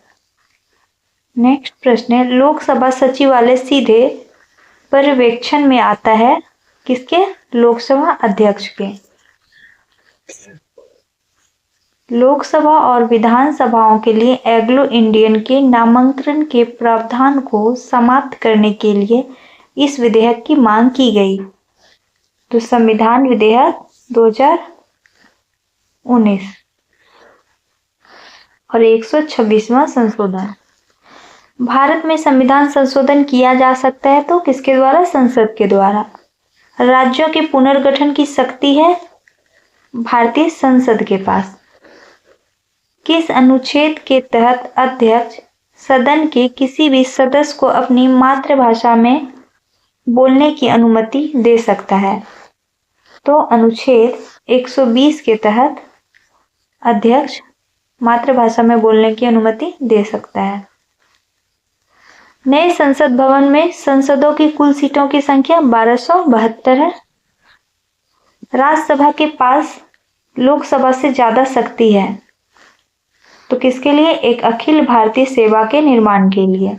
नेक्स्ट प्रश्न है, लोकसभा सचिवालय सीधे पर्यवेक्षण में आता है किसके? लोकसभा अध्यक्ष के। लोकसभा और विधानसभाओं के लिए एंग्लो इंडियन के नामांकन के प्रावधान को समाप्त करने के लिए इस विधेयक की मांग की गई। तो संविधान विधेयक 2019 और 126वां संशोधन। भारत में संविधान संशोधन किया जा सकता है तो किसके द्वारा? संसद के द्वारा। राज्यों के पुनर्गठन की शक्ति है भारतीय संसद के पास। किस अनुच्छेद के तहत अध्यक्ष सदन के किसी भी सदस्य को अपनी मातृभाषा में बोलने की अनुमति दे सकता है? तो अनुच्छेद 120 के तहत अध्यक्ष मातृभाषा में बोलने की अनुमति दे सकता है। नए संसद भवन में संसदों की कुल सीटों की संख्या 1272 है। राज्यसभा के पास लोकसभा से ज्यादा शक्ति है, तो किसके लिए? एक अखिल भारतीय सेवा के निर्माण के लिए।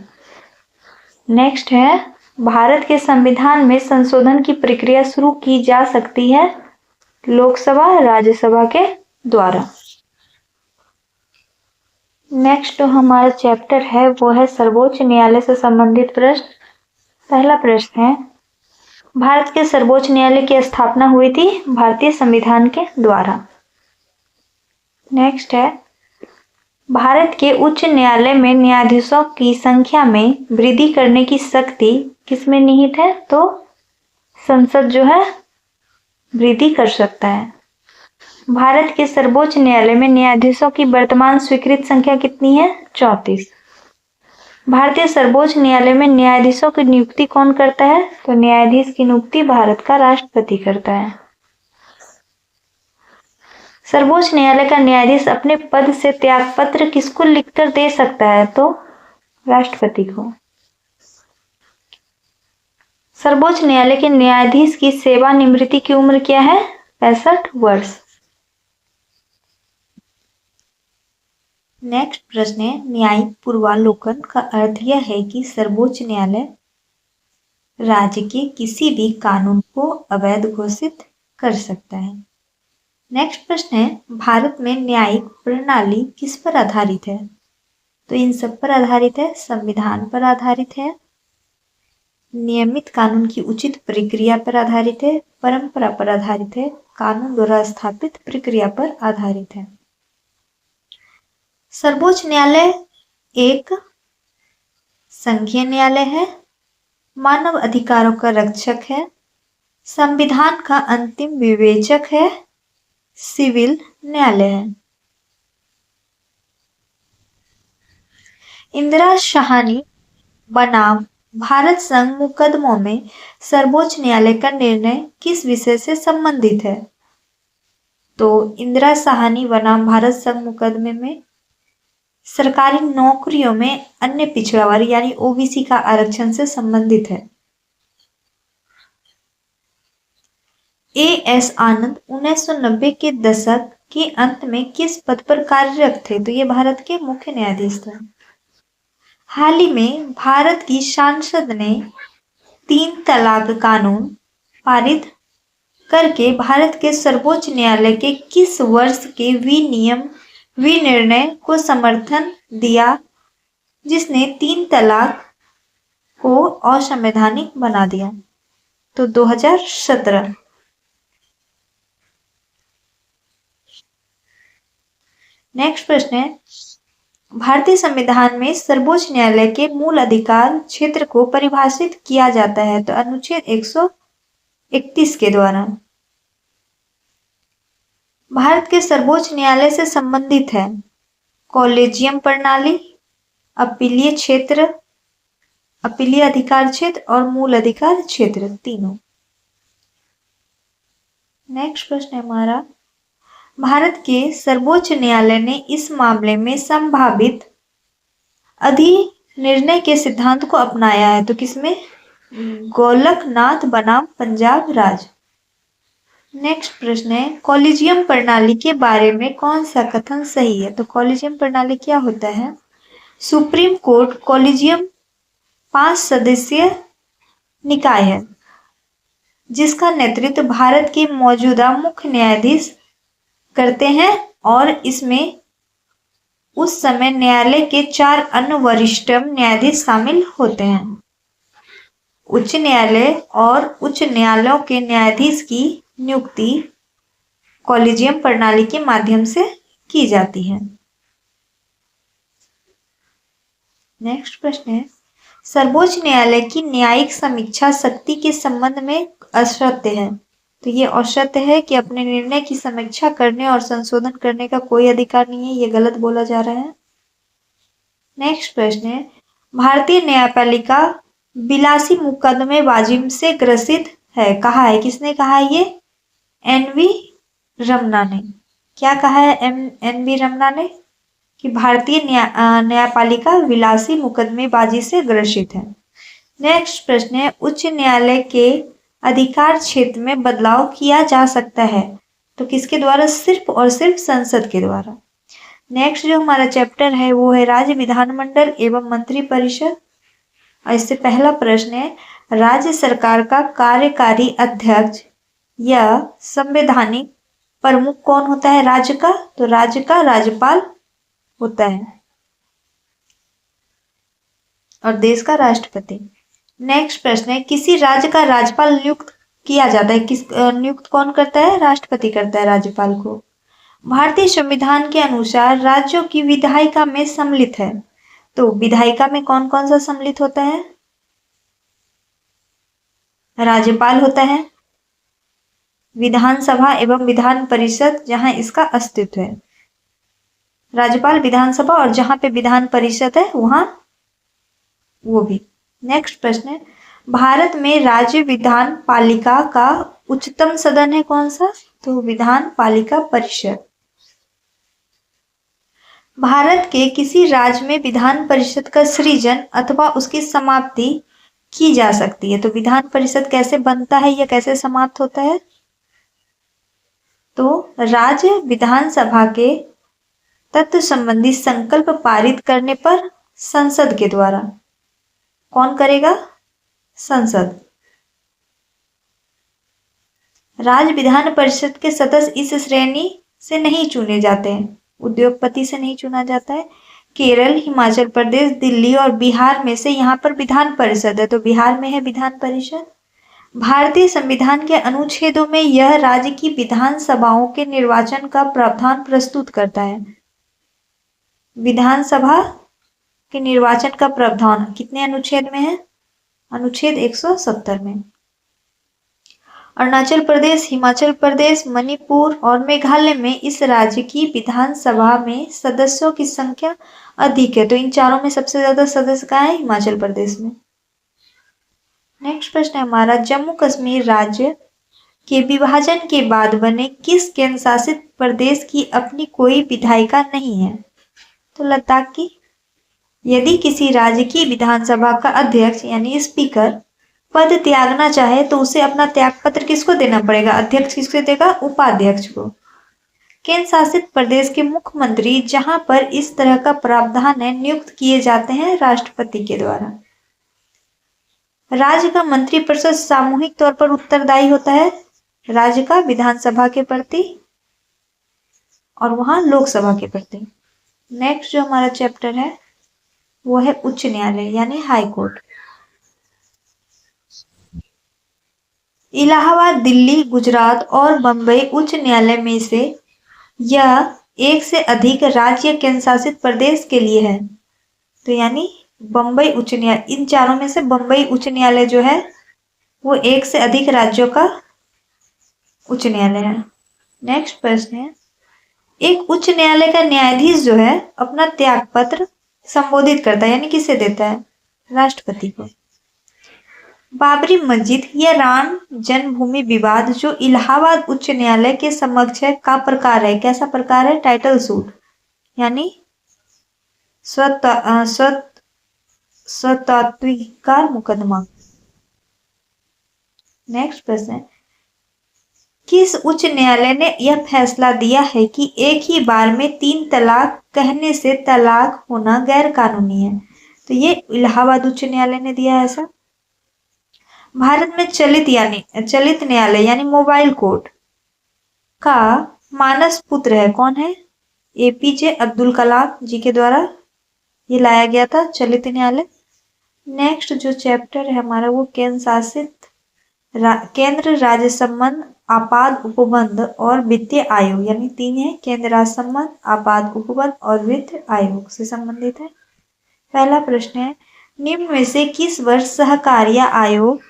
नेक्स्ट है, भारत के संविधान में संशोधन की प्रक्रिया शुरू की जा सकती है लोकसभा राज्यसभा के द्वारा। नेक्स्ट जो हमारा चैप्टर है वो है सर्वोच्च न्यायालय से संबंधित प्रश्न। पहला प्रश्न है, भारत के सर्वोच्च न्यायालय की स्थापना हुई थी भारतीय संविधान के द्वारा। नेक्स्ट है, भारत के उच्च न्यायालय में न्यायाधीशों की संख्या में वृद्धि करने की शक्ति किसमें निहित है? तो संसद जो है वृद्धि कर सकता है। भारत के सर्वोच्च न्यायालय में न्यायाधीशों की वर्तमान स्वीकृत संख्या कितनी है? 34। भारतीय सर्वोच्च न्यायालय में न्यायाधीशों की नियुक्ति कौन करता है? तो न्यायाधीश की नियुक्ति भारत का राष्ट्रपति करता है। सर्वोच्च न्यायालय का न्यायाधीश अपने पद से त्यागपत्र किसको लिखकर दे सकता है? तो राष्ट्रपति को। सर्वोच्च न्यायालय के न्यायाधीश की सेवानिवृत्ति की उम्र क्या है? 65 वर्ष। नेक्स्ट प्रश्न है, न्यायिक पूर्वालोकन का अर्थ यह है कि सर्वोच्च न्यायालय राज्य के किसी भी कानून को अवैध घोषित कर सकता है। नेक्स्ट प्रश्न है, भारत में न्यायिक प्रणाली किस पर आधारित है? तो इन सब पर आधारित है, संविधान पर आधारित है, नियमित कानून की उचित प्रक्रिया पर आधारित है, परंपरा पर आधारित है, कानून द्वारा स्थापित प्रक्रिया पर आधारित है। सर्वोच्च न्यायालय एक संघीय न्यायालय है, मानव अधिकारों का रक्षक है, संविधान का अंतिम विवेचक है, सिविल न्यायालय है। इंदिरा साहनी बनाम भारत संघ मुकदमों में सर्वोच्च न्यायालय का निर्णय किस विषय से संबंधित है? तो इंदिरा साहनी बनाम भारत संघ मुकदमे में सरकारी नौकरियों में अन्य पिछड़ा वर्ग यानी ओबीसी का आरक्षण से संबंधित है। एएस आनंद 1990 के दशक के अंत में किस पद पर कार्यरत थे? तो ये भारत के मुख्य न्यायाधीश थे। हाल ही में भारत की संसद ने 3 तलाक कानून पारित करके भारत के सर्वोच्च न्यायालय के किस वर्ष के विनिर्णय को समर्थन दिया जिसने 3 तलाक को असंवैधानिक बना दिया? तो 2017। नेक्स्ट प्रश्न है, भारतीय संविधान में सर्वोच्च न्यायालय के मूल अधिकार क्षेत्र को परिभाषित किया जाता है? तो अनुच्छेद 131 के द्वारा। भारत के सर्वोच्च न्यायालय से संबंधित है कॉलेजियम प्रणाली, अपीलीय क्षेत्र, अपीलीय अधिकार क्षेत्र और मूल अधिकार क्षेत्र तीनों। नेक्स्ट प्रश्न है हमारा, भारत के सर्वोच्च न्यायालय ने इस मामले में संभावित अधिनिर्णय के सिद्धांत को अपनाया है? तो किसमें? गोलकनाथ बनाम पंजाब राज्य। नेक्स्ट प्रश्न है, कॉलेजियम प्रणाली के बारे में कौन सा कथन सही है? तो कॉलेजियम प्रणाली क्या होता है? सुप्रीम कोर्ट कॉलेजियम 5 सदस्यीय निकाय है जिसका नेतृत्व भारत के मौजूदा मुख्य न्यायाधीश करते हैं और इसमें उस समय न्यायालय के 4 अन्य वरिष्ठ न्यायाधीश शामिल होते हैं। उच्च न्यायालय और उच्च न्यायालयों के न्यायाधीश की नियुक्ति कॉलेजियम प्रणाली के माध्यम से की जाती है। नेक्स्ट प्रश्न है, सर्वोच्च न्यायालय की न्यायिक समीक्षा शक्ति के संबंध में असत्य है? तो ये असत्य है कि अपने निर्णय की समीक्षा करने और संशोधन करने का कोई अधिकार नहीं है, ये गलत बोला जा रहा है। नेक्स्ट प्रश्न है, भारतीय न्यायपालिका विलासी मुकदमेबाजी से ग्रसित है? कहा है, किसने कहा है ये? एन.वी. रमना ने। क्या कहा है एन.वी. रमना ने? कि भारतीय न्यायपालिका विलासी मुकदमेबाजी से ग्रसित है। नेक्स्ट प्रश्न है, उच्च न्यायालय के अधिकार क्षेत्र में बदलाव किया जा सकता है? तो किसके द्वारा? सिर्फ और सिर्फ संसद के द्वारा। नेक्स्ट जो हमारा चैप्टर है वो है राज्य विधानमंडल एवं मंत्रिपरिषद। और इससे पहला प्रश्न है, राज्य सरकार का कार्यकारी अध्यक्ष या संवैधानिक प्रमुख कौन होता है राज्य का? तो राज्य का राज्यपाल होता है और देश का राष्ट्रपति। नेक्स्ट प्रश्न है, किसी राज्य का राज्यपाल नियुक्त किया जाता है? नियुक्त कौन करता है? राष्ट्रपति करता है राज्यपाल को। भारतीय संविधान के अनुसार राज्यों की विधायिका में सम्मिलित है, तो विधायिका में कौन कौन सा सम्मिलित होता है? राज्यपाल होता है, विधानसभा एवं विधान परिषद जहां इसका अस्तित्व है। राज्यपाल, विधानसभा और जहां पे विधान परिषद है वहां वो भी। नेक्स्ट प्रश्न है, भारत में राज्य विधान पालिका का उच्चतम सदन है कौन सा? तो विधान पालिका परिषद। भारत के किसी राज्य में विधान परिषद का सृजन अथवा उसकी समाप्ति की जा सकती है। तो विधान परिषद कैसे बनता है या कैसे समाप्त होता है? तो राज्य विधानसभा के तत्व संबंधी संकल्प पारित करने पर संसद के द्वारा। कौन करेगा? संसद। राज्य विधान परिषद के सदस्य इस श्रेणी से नहीं चुने जाते हैं, उद्योगपति से नहीं चुना जाता है। केरल, हिमाचल प्रदेश, दिल्ली और बिहार में से यहाँ पर विधान परिषद है, तो बिहार में है विधान परिषद। भारतीय संविधान के अनुच्छेदों में यह राज्य की विधानसभाओं के निर्वाचन का प्रावधान प्रस्तुत करता है। विधानसभा के निर्वाचन का प्रावधान कितने अनुच्छेद में है? अनुच्छेद 170 में। अरुणाचल प्रदेश, हिमाचल प्रदेश, मणिपुर और मेघालय में इस राज्य की विधानसभा में सदस्यों की संख्या अधिक है। तो इन चारों में सबसे ज्यादा सदस्य कहाँ है? हिमाचल प्रदेश में। नेक्स्ट प्रश्न है हमारा, जम्मू कश्मीर राज्य के विभाजन के बाद बने किस केंद्र शासित प्रदेश की अपनी कोई विधायिका नहीं है? तो लद्दाख की। यदि किसी राज्य की विधानसभा का अध्यक्ष यानी स्पीकर पद त्यागना चाहे तो उसे अपना त्याग पत्र किसको देना पड़ेगा? अध्यक्ष किसको देगा? उपाध्यक्ष को। केंद्र शासित प्रदेश के मुख्यमंत्री जहां पर इस तरह का प्रावधान है नियुक्त किए जाते हैं राष्ट्रपति के द्वारा। राज्य का मंत्रिपरिषद सामूहिक तौर पर उत्तरदायी होता है राज्य का विधानसभा के प्रति और वहां लोकसभा के प्रति। नेक्स्ट जो हमारा चैप्टर है वो है उच्च न्यायालय यानी हाई कोर्ट। इलाहाबाद, दिल्ली, गुजरात और बंबई उच्च न्यायालय में से यह एक से अधिक राज्य केंद्र शासित प्रदेश के लिए है। तो यानी बंबई उच्च न्यायालय, इन चारों में से बंबई उच्च न्यायालय जो है वो एक से अधिक राज्यों का उच्च न्यायालय है। नेक्स्ट प्रश्न है, एक उच्च न्यायालय का न्यायाधीश जो है अपना त्याग पत्र संबोधित करता है यानी किसे देता है? राष्ट्रपति को। बाबरी मस्जिद या राम जन्मभूमि विवाद जो इलाहाबाद उच्च न्यायालय के समक्ष है का प्रकार है? कैसा प्रकार है? टाइटल सूट यानी स्वतात्विकार मुकदमा। नेक्स्ट प्रश्न है, किस उच्च न्यायालय ने यह फैसला दिया है कि एक ही बार में 3 तलाक कहने से तलाक होना गैर कानूनी है? तो ये इलाहाबाद उच्च न्यायालय ने दिया है ऐसा। भारत में चलित न्यायालय यानी मोबाइल कोर्ट का मानस पुत्र है कौन है? एपीजे अब्दुल कलाम जी के द्वारा ये लाया गया था चलित न्यायालय। नेक्स्ट जो चैप्टर है हमारा वो केंद्र राज्य संबंध, आपात उपबंध और वित्तीय आयोग यानी 3 है, केंद्र राज्य संबंध, आपात उपबंध और वित्त आयोग से संबंधित है। पहला प्रश्न है, निम्न में से किस वर्ष सहकारिता आयोग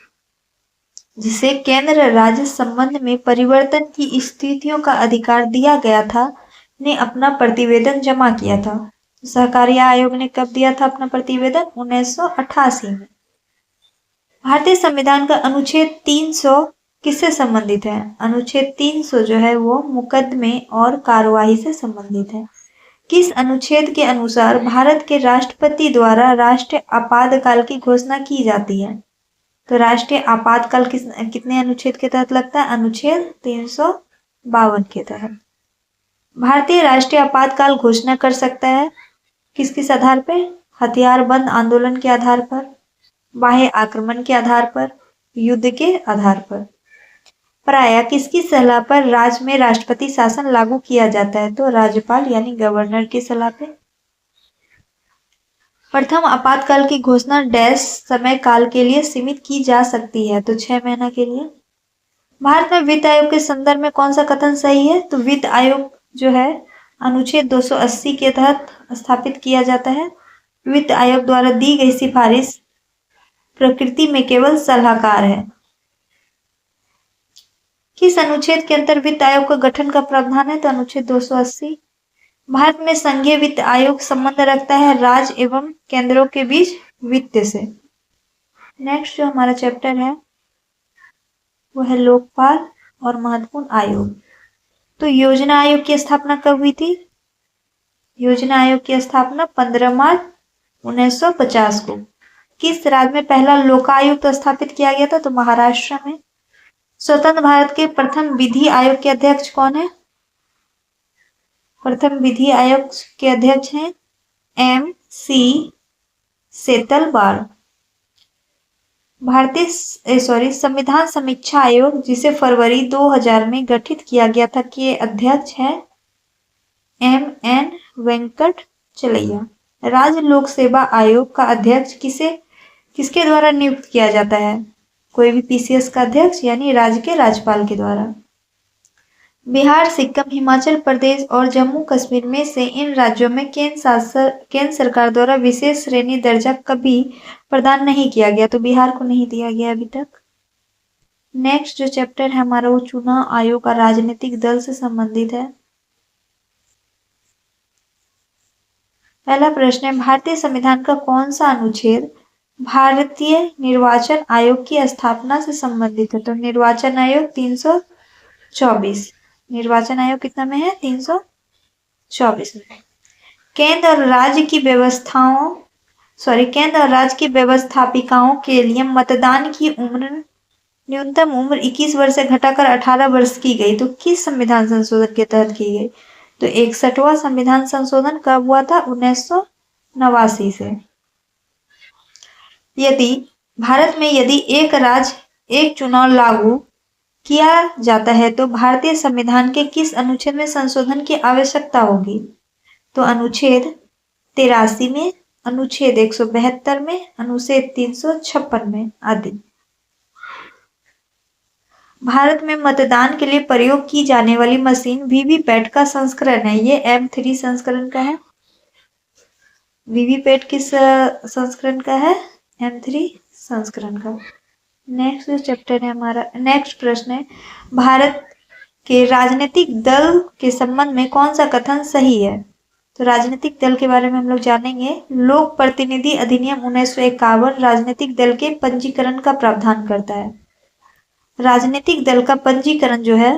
जिसे केंद्र राज्य संबंध में परिवर्तन की स्थितियों का अधिकार दिया गया था ने अपना प्रतिवेदन जमा किया था? सहकारिता आयोग ने कब दिया था अपना प्रतिवेदन? 1988 में। भारतीय संविधान का अनुच्छेद 300 किससे संबंधित है? अनुच्छेद 300 जो है वो मुकदमे और कार्यवाही से संबंधित है। किस अनुच्छेद के अनुसार भारत के राष्ट्रपति द्वारा राष्ट्रीय आपातकाल की घोषणा की जाती है? तो राष्ट्रीय आपातकाल कितने अनुच्छेद के तहत लगता है? अनुच्छेद 352 के तहत। भारतीय राष्ट्रीय आपातकाल घोषणा कर सकता है किस किस आधार पे? हथियार बंद आंदोलन के आधार पर, बाह्य आक्रमण के आधार पर, युद्ध के आधार पर। प्रायः किसकी सलाह पर राज्य में राष्ट्रपति शासन लागू किया जाता है? तो राज्यपाल यानी गवर्नर की सलाह पे। प्रथम आपातकाल की घोषणा डैश समय काल के लिए सीमित की जा सकती है? तो 6 महीना के लिए। भारत में वित्त आयोग के संदर्भ में कौन सा कथन सही है? तो वित्त आयोग जो है अनुच्छेद 280 के तहत स्थापित किया जाता है। वित्त आयोग द्वारा दी गई सिफारिश प्रकृति में केवल सलाहकार है। किस अनुच्छेद के अंतर वित्त आयोग का गठन का प्रावधान है? तो अनुच्छेद 280। भारत में संघीय वित्त आयोग संबंध रखता है राज्य एवं केंद्रों के बीच वित्त से। नेक्स्ट जो हमारा चैप्टर है वो है लोकपाल और महत्वपूर्ण आयोग। तो योजना आयोग की स्थापना कब हुई थी? योजना आयोग की स्थापना 15 मार्च 1950 को। किस राज्य में पहला लोकायुक्त स्थापित किया गया था? तो महाराष्ट्र में। स्वतंत्र भारत के प्रथम विधि आयोग के अध्यक्ष कौन है? प्रथम विधि आयोग के अध्यक्ष हैं MC सेतलवाड़। भारतीय संविधान समीक्षा आयोग जिसे फरवरी 2000 में गठित किया गया था के अध्यक्ष है MN वेंकटचलैया। राज्य लोक सेवा आयोग का अध्यक्ष किसके द्वारा नियुक्त किया जाता है? कोई भी PCS का अध्यक्ष यानी राज्य के राज्यपाल के द्वारा। बिहार, सिक्किम, हिमाचल प्रदेश और जम्मू कश्मीर में से इन राज्यों में केंद्र सरकार द्वारा विशेष श्रेणी दर्जा कभी प्रदान नहीं किया गया, तो बिहार को नहीं दिया गया अभी तक। नेक्स्ट जो चैप्टर है हमारा वो चुनाव आयोग का राजनीतिक दल से संबंधित है। पहला प्रश्न है भारतीय संविधान का कौन सा अनुच्छेद भारतीय निर्वाचन आयोग की स्थापना से संबंधित है? तो निर्वाचन आयोग 324। निर्वाचन आयोग कितना में है? 324 में। केंद्र और राज्य की व्यवस्थापिकाओं के लिए मतदान की न्यूनतम उम्र 21 वर्ष से घटाकर 18 वर्ष की गई, तो किस संविधान संशोधन के तहत की गई? तो 61वां संविधान संशोधन कब हुआ था? 1989 से। यदि भारत में एक राज्य एक चुनाव लागू किया जाता है तो भारतीय संविधान के किस अनुच्छेद में संशोधन की आवश्यकता होगी? तो अनुच्छेद 83 में, अनुच्छेद 172 में, अनुच्छेद 356 में आदि। भारत में मतदान के लिए प्रयोग की जाने वाली मशीन वीवीपैट का संस्करण है, ये M3 संस्करण का है। वीवीपैट किस संस्करण का है? M3 संस्करण का। नेक्स्ट चैप्टर है हमारा, नेक्स्ट प्रश्न है भारत के राजनीतिक दल के संबंध में कौन सा कथन सही है? तो राजनीतिक दल के बारे में हम लोग जानेंगे। लोक प्रतिनिधि अधिनियम 1951 राजनीतिक दल के पंजीकरण का प्रावधान करता है। राजनीतिक दल का पंजीकरण जो है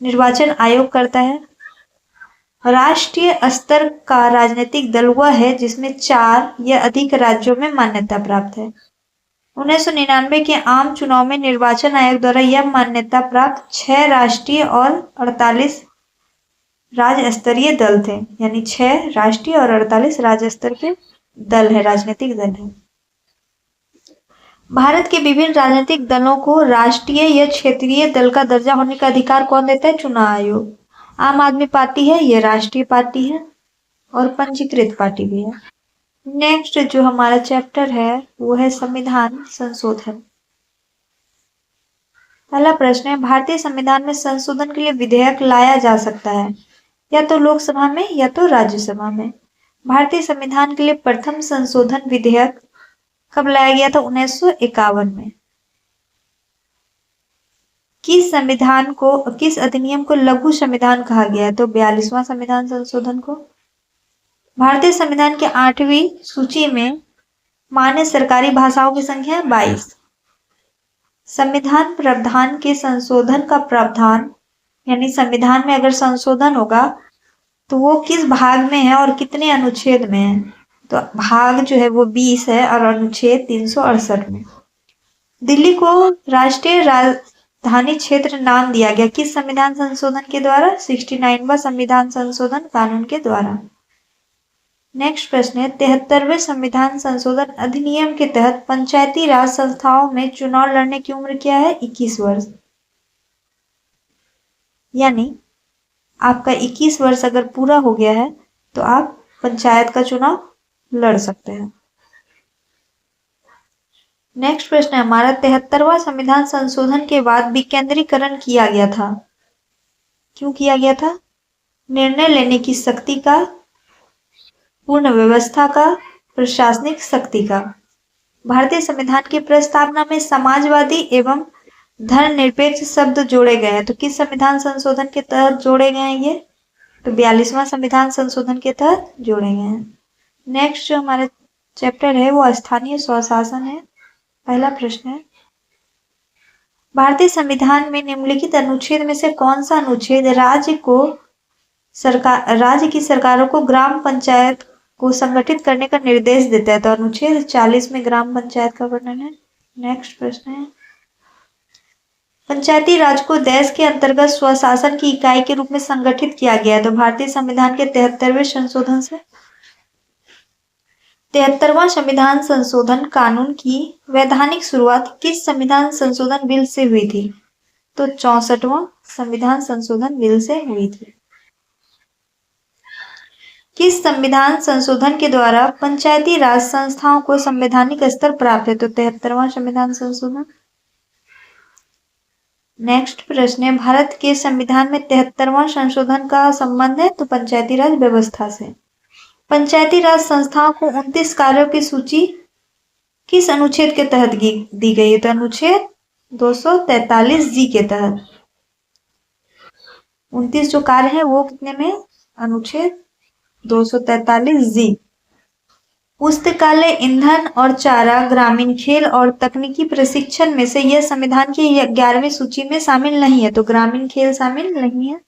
निर्वाचन आयोग करता है। राष्ट्रीय स्तर का राजनीतिक दल वह है जिसमें 4 या अधिक राज्यों में मान्यता प्राप्त है। 1999 के आम चुनाव में निर्वाचन आयोग द्वारा यह मान्यता प्राप्त 6 राष्ट्रीय और 48 राज्य स्तरीय दल थे, यानी 6 राष्ट्रीय और 48 राज्य स्तर के दल है, राजनीतिक दल है। भारत के विभिन्न राजनीतिक दलों को राष्ट्रीय या क्षेत्रीय दल का दर्जा होने का अधिकार कौन देता है? चुनाव आयोग। आम आदमी पार्टी है, ये राष्ट्रीय पार्टी है और पंजीकृत पार्टी भी है। नेक्स्ट जो हमारा चैप्टर है वो है संविधान संशोधन। पहला प्रश्न है भारतीय संविधान में संशोधन के लिए विधेयक लाया जा सकता है या तो लोकसभा में या तो राज्यसभा में। भारतीय संविधान के लिए प्रथम संशोधन विधेयक कब लाया गया था? 1951 में। किस अधिनियम को लघु संविधान कहा गया है? तो 42वां संविधान संशोधन को। भारतीय संविधान के 8वीं सूची में मान्य सरकारी भाषाओं की संख्या 22। संविधान प्रावधान के संशोधन का प्रावधान, यानी संविधान में अगर संशोधन होगा तो वो किस भाग में है और कितने अनुच्छेद में है? तो भाग जो है वो 20 है और अनुच्छेद 368 में। दिल्ली को राष्ट्रीय राजधानी क्षेत्र नाम दिया गया किस संविधान संशोधन के द्वारा? 69वां संविधान संशोधन कानून के द्वारा। नेक्स्ट प्रश्न है 73वें संविधान संशोधन अधिनियम के तहत पंचायती राज संस्थाओं में चुनाव लड़ने की उम्र क्या है? 21 वर्ष। यानी आपका 21 वर्ष अगर पूरा हो गया है तो आप पंचायत का चुनाव लड़ सकते हैं। नेक्स्ट प्रश्न है हमारा 73वां संविधान संशोधन के बाद विकेंद्रीकरण किया गया था, क्यों किया गया था? निर्णय लेने की शक्ति का, पूर्ण व्यवस्था का, प्रशासनिक शक्ति का। भारतीय संविधान की प्रस्तावना में समाजवादी एवं धर्मनिरपेक्ष शब्द जोड़े गए हैं, तो किस संविधान संशोधन के तहत जोड़े गए हैं ये? तो 42वां संविधान संशोधन के तहत जोड़े गए हैं। नेक्स्ट जो हमारा चैप्टर है वो स्थानीय स्वशासन है। पहला प्रश्न है, भारतीय संविधान में निम्नलिखित अनुच्छेद में से कौन सा अनुच्छेद राज्य की सरकारों को ग्राम पंचायत को संगठित करने का निर्देश देता है? तो अनुच्छेद 40 में ग्राम पंचायत का वर्णन है। नेक्स्ट प्रश्न है, पंचायती राज को देश के अंतर्गत स्वशासन की इकाई के रूप में संगठित किया गया है। तो भारतीय संविधान के 73वें संशोधन से। 73वां संविधान संशोधन कानून की वैधानिक शुरुआत किस संविधान संशोधन बिल से हुई थी? तो 64वां संविधान संशोधन बिल से हुई थी। किस संविधान संशोधन के द्वारा पंचायती राज संस्थाओं को संवैधानिक स्तर प्राप्त है? तो 73वां संविधान संशोधन। नेक्स्ट प्रश्न है, भारत के संविधान में 73वां संशोधन का संबंध है? तो पंचायती राज व्यवस्था से। पंचायती राज संस्थाओं को 29 कार्यों की सूची किस अनुच्छेद के तहत दी गई है? तो अनुच्छेद 243 जी के तहत। 29 जो कार्य है वो कितने में? अनुच्छेद 243 जी। पुस्तकालय, ईंधन और चारा, ग्रामीण खेल और तकनीकी प्रशिक्षण में से यह संविधान की 11वीं सूची में शामिल नहीं है। तो ग्रामीण खेल शामिल नहीं है।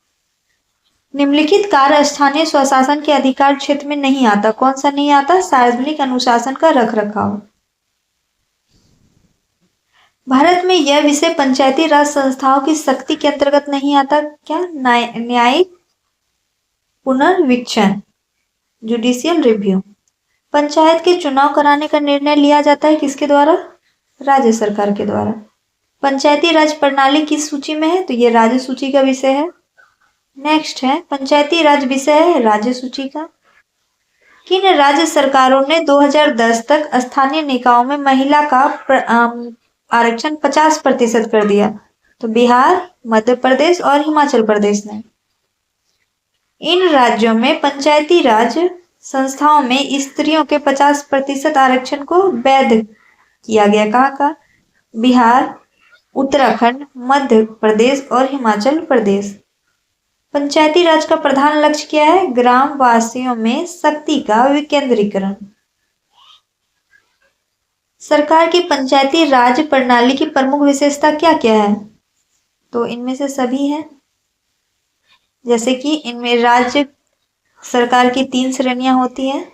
निम्नलिखित कार्य स्थानीय स्वशासन के अधिकार क्षेत्र में नहीं आता। कौन सा नहीं आता? सार्वजनिक अनुशासन का रखरखाव। भारत में यह विषय पंचायती राज संस्थाओं की शक्ति के अंतर्गत नहीं आता। क्या? न्यायिक पुनर्वीक्षण, जुडिशियल रिव्यू। पंचायत के चुनाव कराने का निर्णय लिया जाता है किसके द्वारा? राज्य सरकार के द्वारा। पंचायती राज प्रणाली किस सूची में है? तो ये राज्य सूची का विषय है। नेक्स्ट है, पंचायती राज विषय है राज्य सूची का। किन राज्य सरकारों ने 2010 तक स्थानीय निकायों में महिला का आरक्षण 50% कर दिया? तो बिहार, मध्य प्रदेश और हिमाचल प्रदेश ने। इन राज्यों में पंचायती राज संस्थाओं में स्त्रियों के 50% आरक्षण को वैध किया गया। कहाँ का? बिहार, उत्तराखंड, मध्य प्रदेश और हिमाचल प्रदेश। पंचायती राज का प्रधान लक्ष्य क्या है? ग्राम वासियों में शक्ति का विकेंद्रीकरण। सरकार की पंचायती राज प्रणाली की प्रमुख विशेषता क्या क्या है? तो इनमें से सभी है, जैसे कि इनमें राज्य सरकार की 3 श्रेणियां होती है।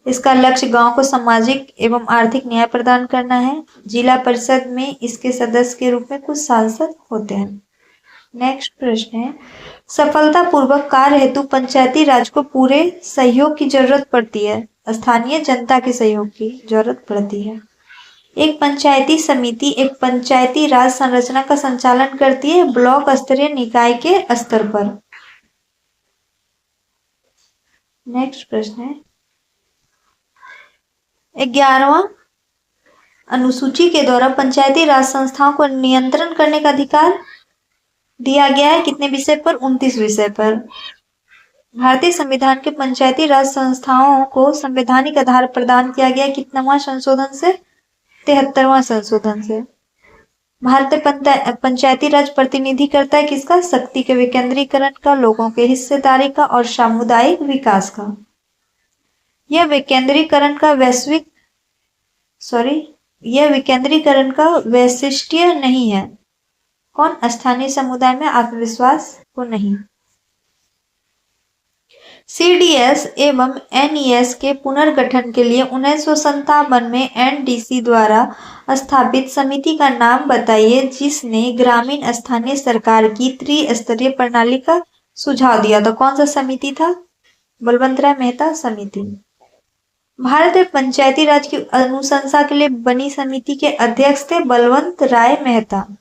इसका लक्ष्य गांव को सामाजिक एवं आर्थिक न्याय प्रदान करना है। जिला परिषद में इसके सदस्य के रूप में कुछ सांसद होते हैं। नेक्स्ट प्रश्न है, सफलतापूर्वक कार्य हेतु पंचायती राज को पूरे सहयोग की जरूरत पड़ती है। स्थानीय जनता के सहयोग की जरूरत पड़ती है। एक पंचायती समिति एक पंचायती राज संरचना का संचालन करती है ब्लॉक स्तरीय निकाय के स्तर पर। नेक्स्ट प्रश्न है, 11वां अनुसूची के द्वारा पंचायती राज संस्थाओं को नियंत्रण करने का अधिकार दिया गया है कितने विषय पर? 29 विषय पर। भारतीय संविधान के पंचायती राज संस्थाओं को संवैधानिक आधार प्रदान किया गया कितनावां संशोधन से? 73वां संशोधन से। भारतीय पंचायती राज प्रतिनिधि करता है किसका? शक्ति के विकेंद्रीकरण का, लोगों के हिस्सेदारी का और सामुदायिक विकास का। यह विकेंद्रीकरण का वैशिष्ट्य नहीं है। कौन? स्थानीय समुदाय में आत्मविश्वास को नहीं। सीडीएस एवं एनईएस के पुनर्गठन के लिए 1957 में एनडीसी द्वारा स्थापित समिति का नाम बताइए जिसने ग्रामीण स्थानीय सरकार की त्रिस्तरीय प्रणाली का सुझाव दिया। तो कौन सा समिति था? बलवंत राय मेहता समिति। भारत में पंचायती राज की अनुशंसा के लिए बनी समिति के अध्यक्ष थे बलवंत राय मेहता।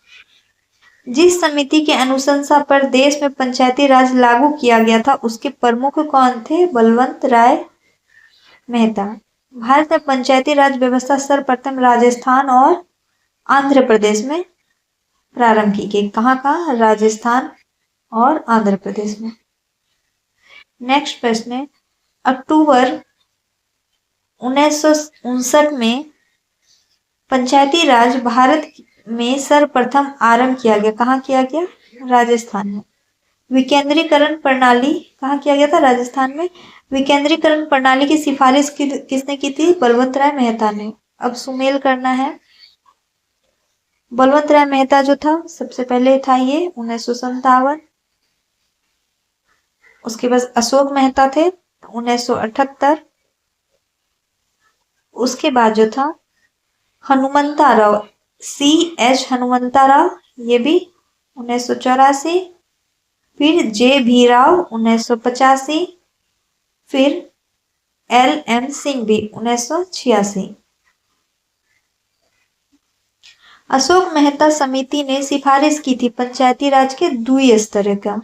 जिस समिति के अनुशंसा पर देश में पंचायती राज लागू किया गया था उसके प्रमुख कौन थे? बलवंत राय मेहता। भारत में पंचायती राज व्यवस्था सर्वप्रथम राजस्थान और आंध्र प्रदेश में प्रारंभ की गई। कहाँ कहाँ? राजस्थान और आंध्र प्रदेश में। नेक्स्ट प्रश्न है, अक्टूबर 1959 में पंचायती राज भारत में सर्वप्रथम आरंभ किया गया। कहाँ किया गया? राजस्थान में। विकेंद्रीकरण प्रणाली कहाँ किया गया था? राजस्थान में। विकेंद्रीकरण प्रणाली की सिफारिश किसने की थी? बलवंत राय मेहता ने। अब सुमेल करना है। बलवंत राय मेहता जो था सबसे पहले था ये 1957। उसके बाद अशोक मेहता थे 1978। उसके बाद जो था हनुमंता राव, CH हनुमंता राव, ये भी 1984। फिर JV राव 1985। फिर LM सिंह भी 1986। अशोक मेहता समिति ने सिफारिश की थी पंचायती राज के द्वितीय स्तर का।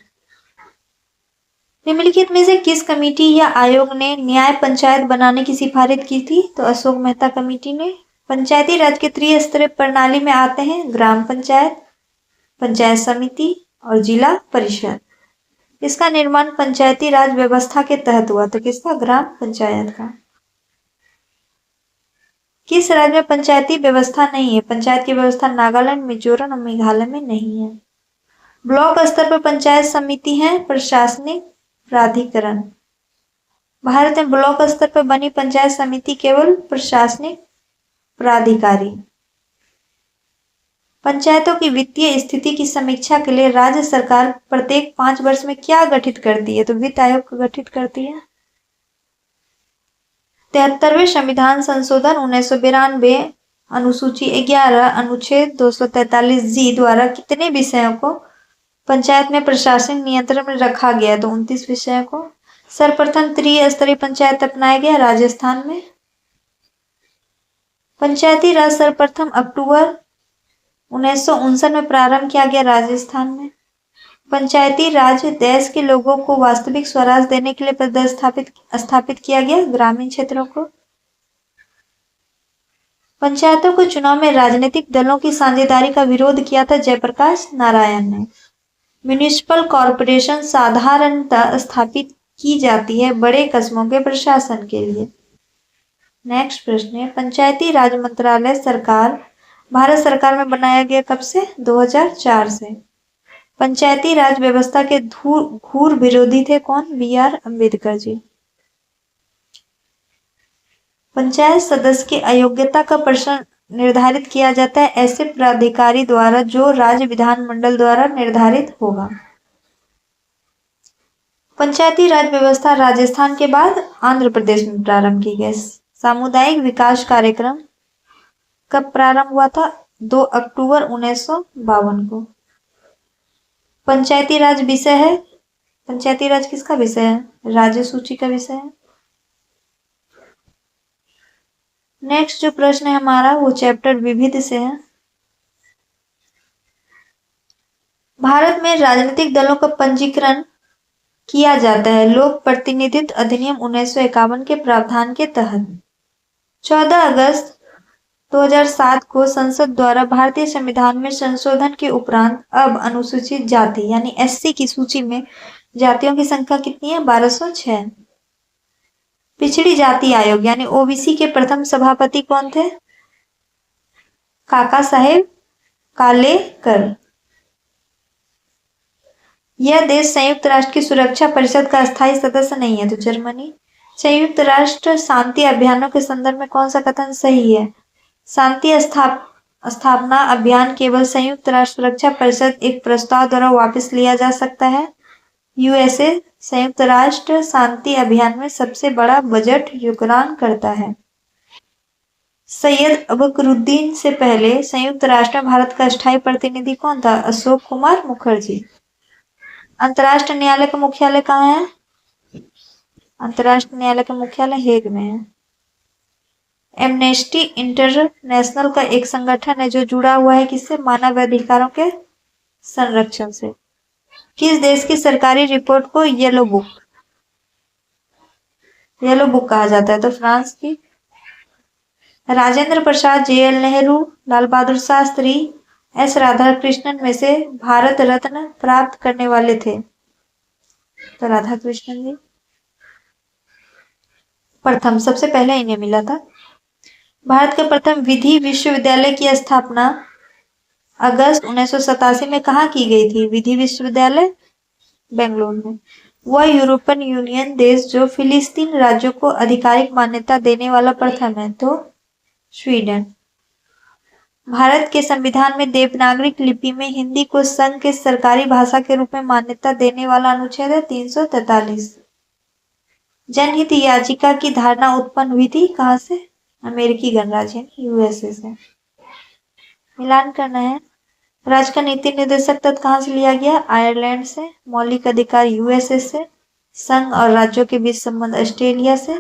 निम्नलिखित में से किस कमेटी या आयोग ने न्याय पंचायत बनाने की सिफारिश की थी? तो अशोक मेहता कमेटी ने। पंचायती राज के त्रिस्तरीय प्रणाली में आते हैं ग्राम पंचायत, पंचायत समिति और जिला परिषद। इसका निर्माण पंचायती राज व्यवस्था के तहत हुआ। तो किसका? ग्राम पंचायत का। किस राज्य में पंचायती व्यवस्था नहीं है? पंचायत की व्यवस्था नागालैंड, मिजोरम और मेघालय में नहीं है। ब्लॉक स्तर पर पंचायत समिति है प्रशासनिक प्राधिकरण। भारत में ब्लॉक स्तर पर बनी पंचायत समिति केवल प्रशासनिक प्राधिकारी। पंचायतों की वित्तीय स्थिति की समीक्षा के लिए राज्य सरकार प्रत्येक 5 वर्ष में क्या गठित करती है? तो वित्त आयोग को गठित करती है। 73वें संविधान संशोधन 1992 अनुसूची 11 अनुच्छेद 243G द्वारा कितने विषयों को पंचायत में प्रशासनिक नियंत्रण में रखा गया? तो 29 विषयों को। सर्वप्रथम त्रिस्तरीय पंचायत अपनाया गया राजस्थान में। पंचायती राज सर्वप्रथम अक्टूबर 1959 में प्रारंभ किया गया राजस्थान में। पंचायती राज देश के लोगों को वास्तविक स्वराज देने के लिए स्थापित किया गया ग्रामीण क्षेत्रों को। पंचायतों को चुनाव में राजनीतिक दलों की साझेदारी का विरोध किया था जयप्रकाश नारायण ने। म्युनिसिपल कॉरपोरेशन साधारणतः स्थापित की जाती है बड़े कस्बों के प्रशासन के लिए। नेक्स्ट प्रश्न है, पंचायती राज मंत्रालय भारत सरकार में बनाया गया कब से? 2004 से। पंचायती राज व्यवस्था के घोर विरोधी थे कौन? BR अम्बेडकर जी। पंचायत सदस्य की अयोग्यता का प्रश्न निर्धारित किया जाता है ऐसे प्राधिकारी द्वारा जो राज्य विधानमंडल द्वारा निर्धारित होगा। पंचायती राज व्यवस्था राजस्थान के बाद आंध्र प्रदेश में प्रारंभ की गई। सामुदायिक विकास कार्यक्रम कब प्रारंभ हुआ था? 2 अक्टूबर 1952 को। पंचायती राज विषय है। पंचायती राज किसका विषय है? राज्य सूची का विषय है। नेक्स्ट जो प्रश्न है हमारा वो चैप्टर विविध से है। भारत में राजनीतिक दलों का पंजीकरण किया जाता है लोक प्रतिनिधित्व अधिनियम 1951 के प्रावधान के तहत। 14 अगस्त 2007 को संसद द्वारा भारतीय संविधान में संशोधन के उपरांत अब अनुसूचित जाति यानी SC की सूची में जातियों की संख्या कितनी है? 1206। पिछड़ी जाति आयोग यानी OBC के प्रथम सभापति कौन थे? काका साहेब कालेकर। यह देश संयुक्त राष्ट्र की सुरक्षा परिषद का स्थायी सदस्य नहीं है। तो जर्मनी। संयुक्त राष्ट्र शांति अभियानों के संदर्भ में कौन सा कथन सही है? शांति स्थापना अभियान केवल संयुक्त राष्ट्र सुरक्षा परिषद एक प्रस्ताव द्वारा वापस लिया जा सकता है। USA संयुक्त राष्ट्र शांति अभियान में सबसे बड़ा बजट योगदान करता है। सैयद अकबरुद्दीन से पहले संयुक्त राष्ट्र में भारत का स्थायी प्रतिनिधि कौन था? अशोक कुमार मुखर्जी। अंतर्राष्ट्रीय न्यायालय का मुख्यालय कहाँ है? अंतर्राष्ट्रीय न्यायालय का मुख्यालय हेग में है। एमनेस्टी इंटरनेशनल का एक संगठन है जो जुड़ा हुआ है किससे? मानव अधिकारों के संरक्षण से। किस देश की सरकारी रिपोर्ट को येलो बुक कहा जाता है? तो फ्रांस की। राजेंद्र प्रसाद, JL नेहरू, लाल बहादुर शास्त्री, S राधाकृष्णन में से भारत रत्न प्राप्त करने वाले थे? तो राधाकृष्णन जी प्रथम, सबसे पहले इन्हें मिला था। भारत के प्रथम विधि विश्वविद्यालय की स्थापना अगस्त 1987 में कहाँ की गई थी? विधि विश्वविद्यालय बेंगलुरु में। वह यूरोपियन यूनियन देश जो फिलिस्तीन राज्यों को आधिकारिक मान्यता देने वाला प्रथम है, तो स्वीडन। भारत के संविधान में देवनागरी लिपि में हिंदी को संघ के सरकारी भाषा के रूप में मान्यता देने वाला अनुच्छेद है 343। जनहित याचिका की धारणा उत्पन्न हुई थी कहां से? अमेरिकी गणराज्य यूएसए से। मिलान करना है। राज्य का नीति निर्देशक तत्व कहां से लिया गया? आयरलैंड से। मौलिक अधिकार यूएसए से। संघ और राज्यों के बीच संबंध ऑस्ट्रेलिया से।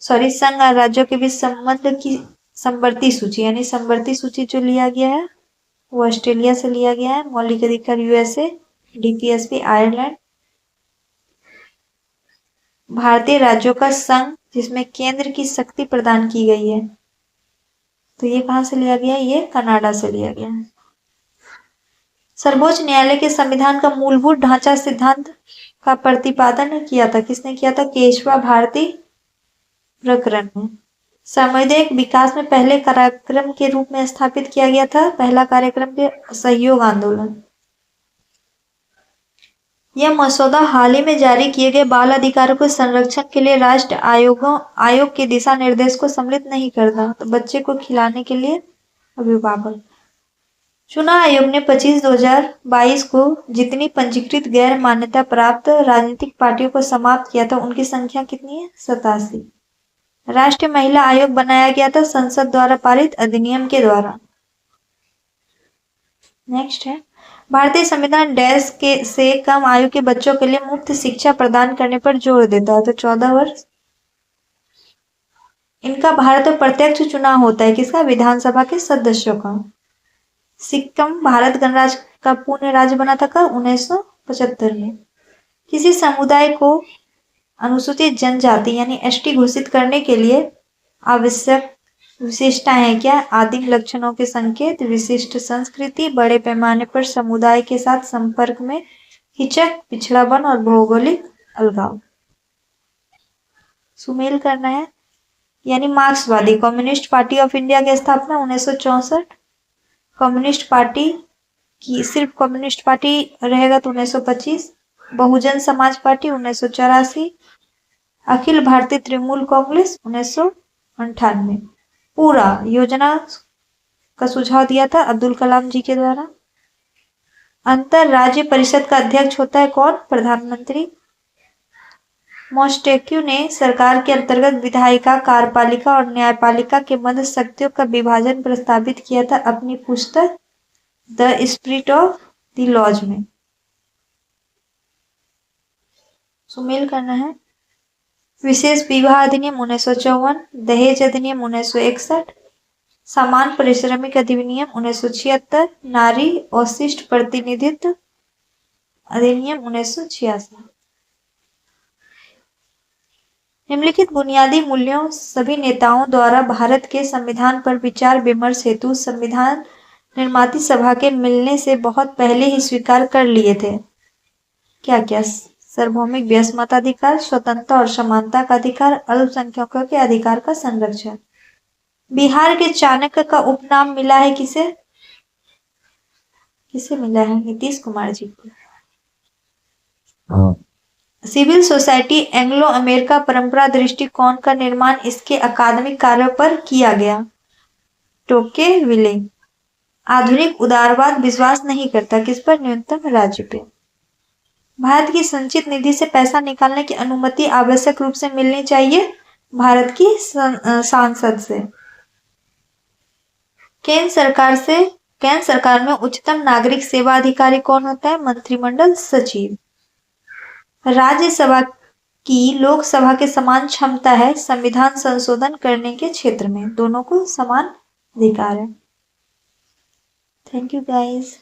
संघ और राज्यों के बीच संबंध की समवर्ती सूची यानी समवर्ती सूची जो लिया गया है वो ऑस्ट्रेलिया से लिया गया है। मौलिक अधिकार यूएसए, डीपीएसपी आयरलैंड। भारतीय राज्यों का संघ जिसमें केंद्र की शक्ति प्रदान की गई है, तो ये कहां से लिया गया? ये कनाडा से लिया गया है। सर्वोच्च न्यायालय के संविधान का मूलभूत ढांचा सिद्धांत का प्रतिपादन किया था। किसने किया था? केशवा भारती प्रकरण में। सामुदायिक विकास में पहले कार्यक्रम के रूप में स्थापित किया गया था। पहला कार्यक्रम के सहयोग आंदोलन। यह मसौदा हाल ही में जारी किए गए बाल अधिकारों के संरक्षण के लिए राष्ट्र आयोग के दिशा निर्देश को सम्मिलित नहीं करता। तो बच्चे को खिलाने के लिए अभिभावक। चुनाव आयोग ने 25/2022 को जितनी पंजीकृत गैर मान्यता प्राप्त राजनीतिक पार्टियों को समाप्त किया था उनकी संख्या कितनी है? 87। राष्ट्रीय महिला आयोग बनाया गया था संसद द्वारा पारित अधिनियम के द्वारा। नेक्स्ट है, भारतीय संविधान डैश से कम आयु के बच्चों के लिए मुफ्त शिक्षा प्रदान करने पर जोर देता है। तो 14 वर्ष। इनका भारत में प्रत्यक्ष चुनाव होता है। किसका? विधानसभा के सदस्यों का। सिक्किम भारत गणराज्य का पूर्ण राज्य बना था कब? 1975 में। किसी समुदाय को अनुसूचित जनजाति यानी एसटी घोषित करने के लिए आवश्यक विशेषताएं हैं क्या? आदिम लक्षणों के संकेत, विशिष्ट संस्कृति, बड़े पैमाने पर समुदाय के साथ संपर्क में हिचक, पिछड़ापन और भौगोलिक अलगाव। सुमेल करना है। यानी मार्क्सवादी कम्युनिस्ट पार्टी ऑफ इंडिया की स्थापना 1964। कम्युनिस्ट पार्टी की सिर्फ कम्युनिस्ट पार्टी रहेगा तो 1925। बहुजन समाज पार्टी 1984। अखिल भारतीय तृणमूल कांग्रेस 1998। पूरा योजना का सुझाव दिया था अब्दुल कलाम जी के द्वारा। अंतर राज्य परिषद का अध्यक्ष होता है कौन? प्रधानमंत्री। मोंटेस्क्यू ने सरकार के अंतर्गत विधायिका, कार्यपालिका और न्यायपालिका के मध्य शक्तियों का विभाजन प्रस्तावित किया था अपनी पुस्तक the spirit of the laws में। सुमेल करना है। विशेष विवाह अधिनियम 1954, दहेज अधिनियम 1961, समान पारिश्रमिक अधिनियम 1976, नारी अवशिष्ट प्रतिनिधित्व अधिनियम 1986। निम्नलिखित बुनियादी मूल्यों सभी नेताओं द्वारा भारत के संविधान पर विचार विमर्श हेतु संविधान निर्माती सभा के मिलने से बहुत पहले ही स्वीकार कर लिए थे। क्या क्या? सार्वभौमिक व्यस्त मताधिकार, स्वतंत्रता और समानता का अधिकार, अल्पसंख्यकों के अधिकार का संरक्षण। बिहार के चाणक्य का उपनाम मिला है किसे? किसे मिला है? नीतीश कुमार जी को। सिविल सोसाइटी एंग्लो अमेरिका परंपरा दृष्टिकोण का निर्माण इसके अकादमिक कार्यों पर किया गया। टोकेविले। आधुनिक उदारवाद विश्वास नहीं करता किस पर? न्यूनतम राज्य पे। भारत की संचित निधि से पैसा निकालने की अनुमति आवश्यक रूप से मिलनी चाहिए भारत की सांसद से। केंद्र सरकार में उच्चतम नागरिक सेवा अधिकारी कौन होता है? मंत्रिमंडल सचिव। राज्यसभा की लोकसभा के समान क्षमता है संविधान संशोधन करने के क्षेत्र में। दोनों को समान अधिकार है। Thank you guys.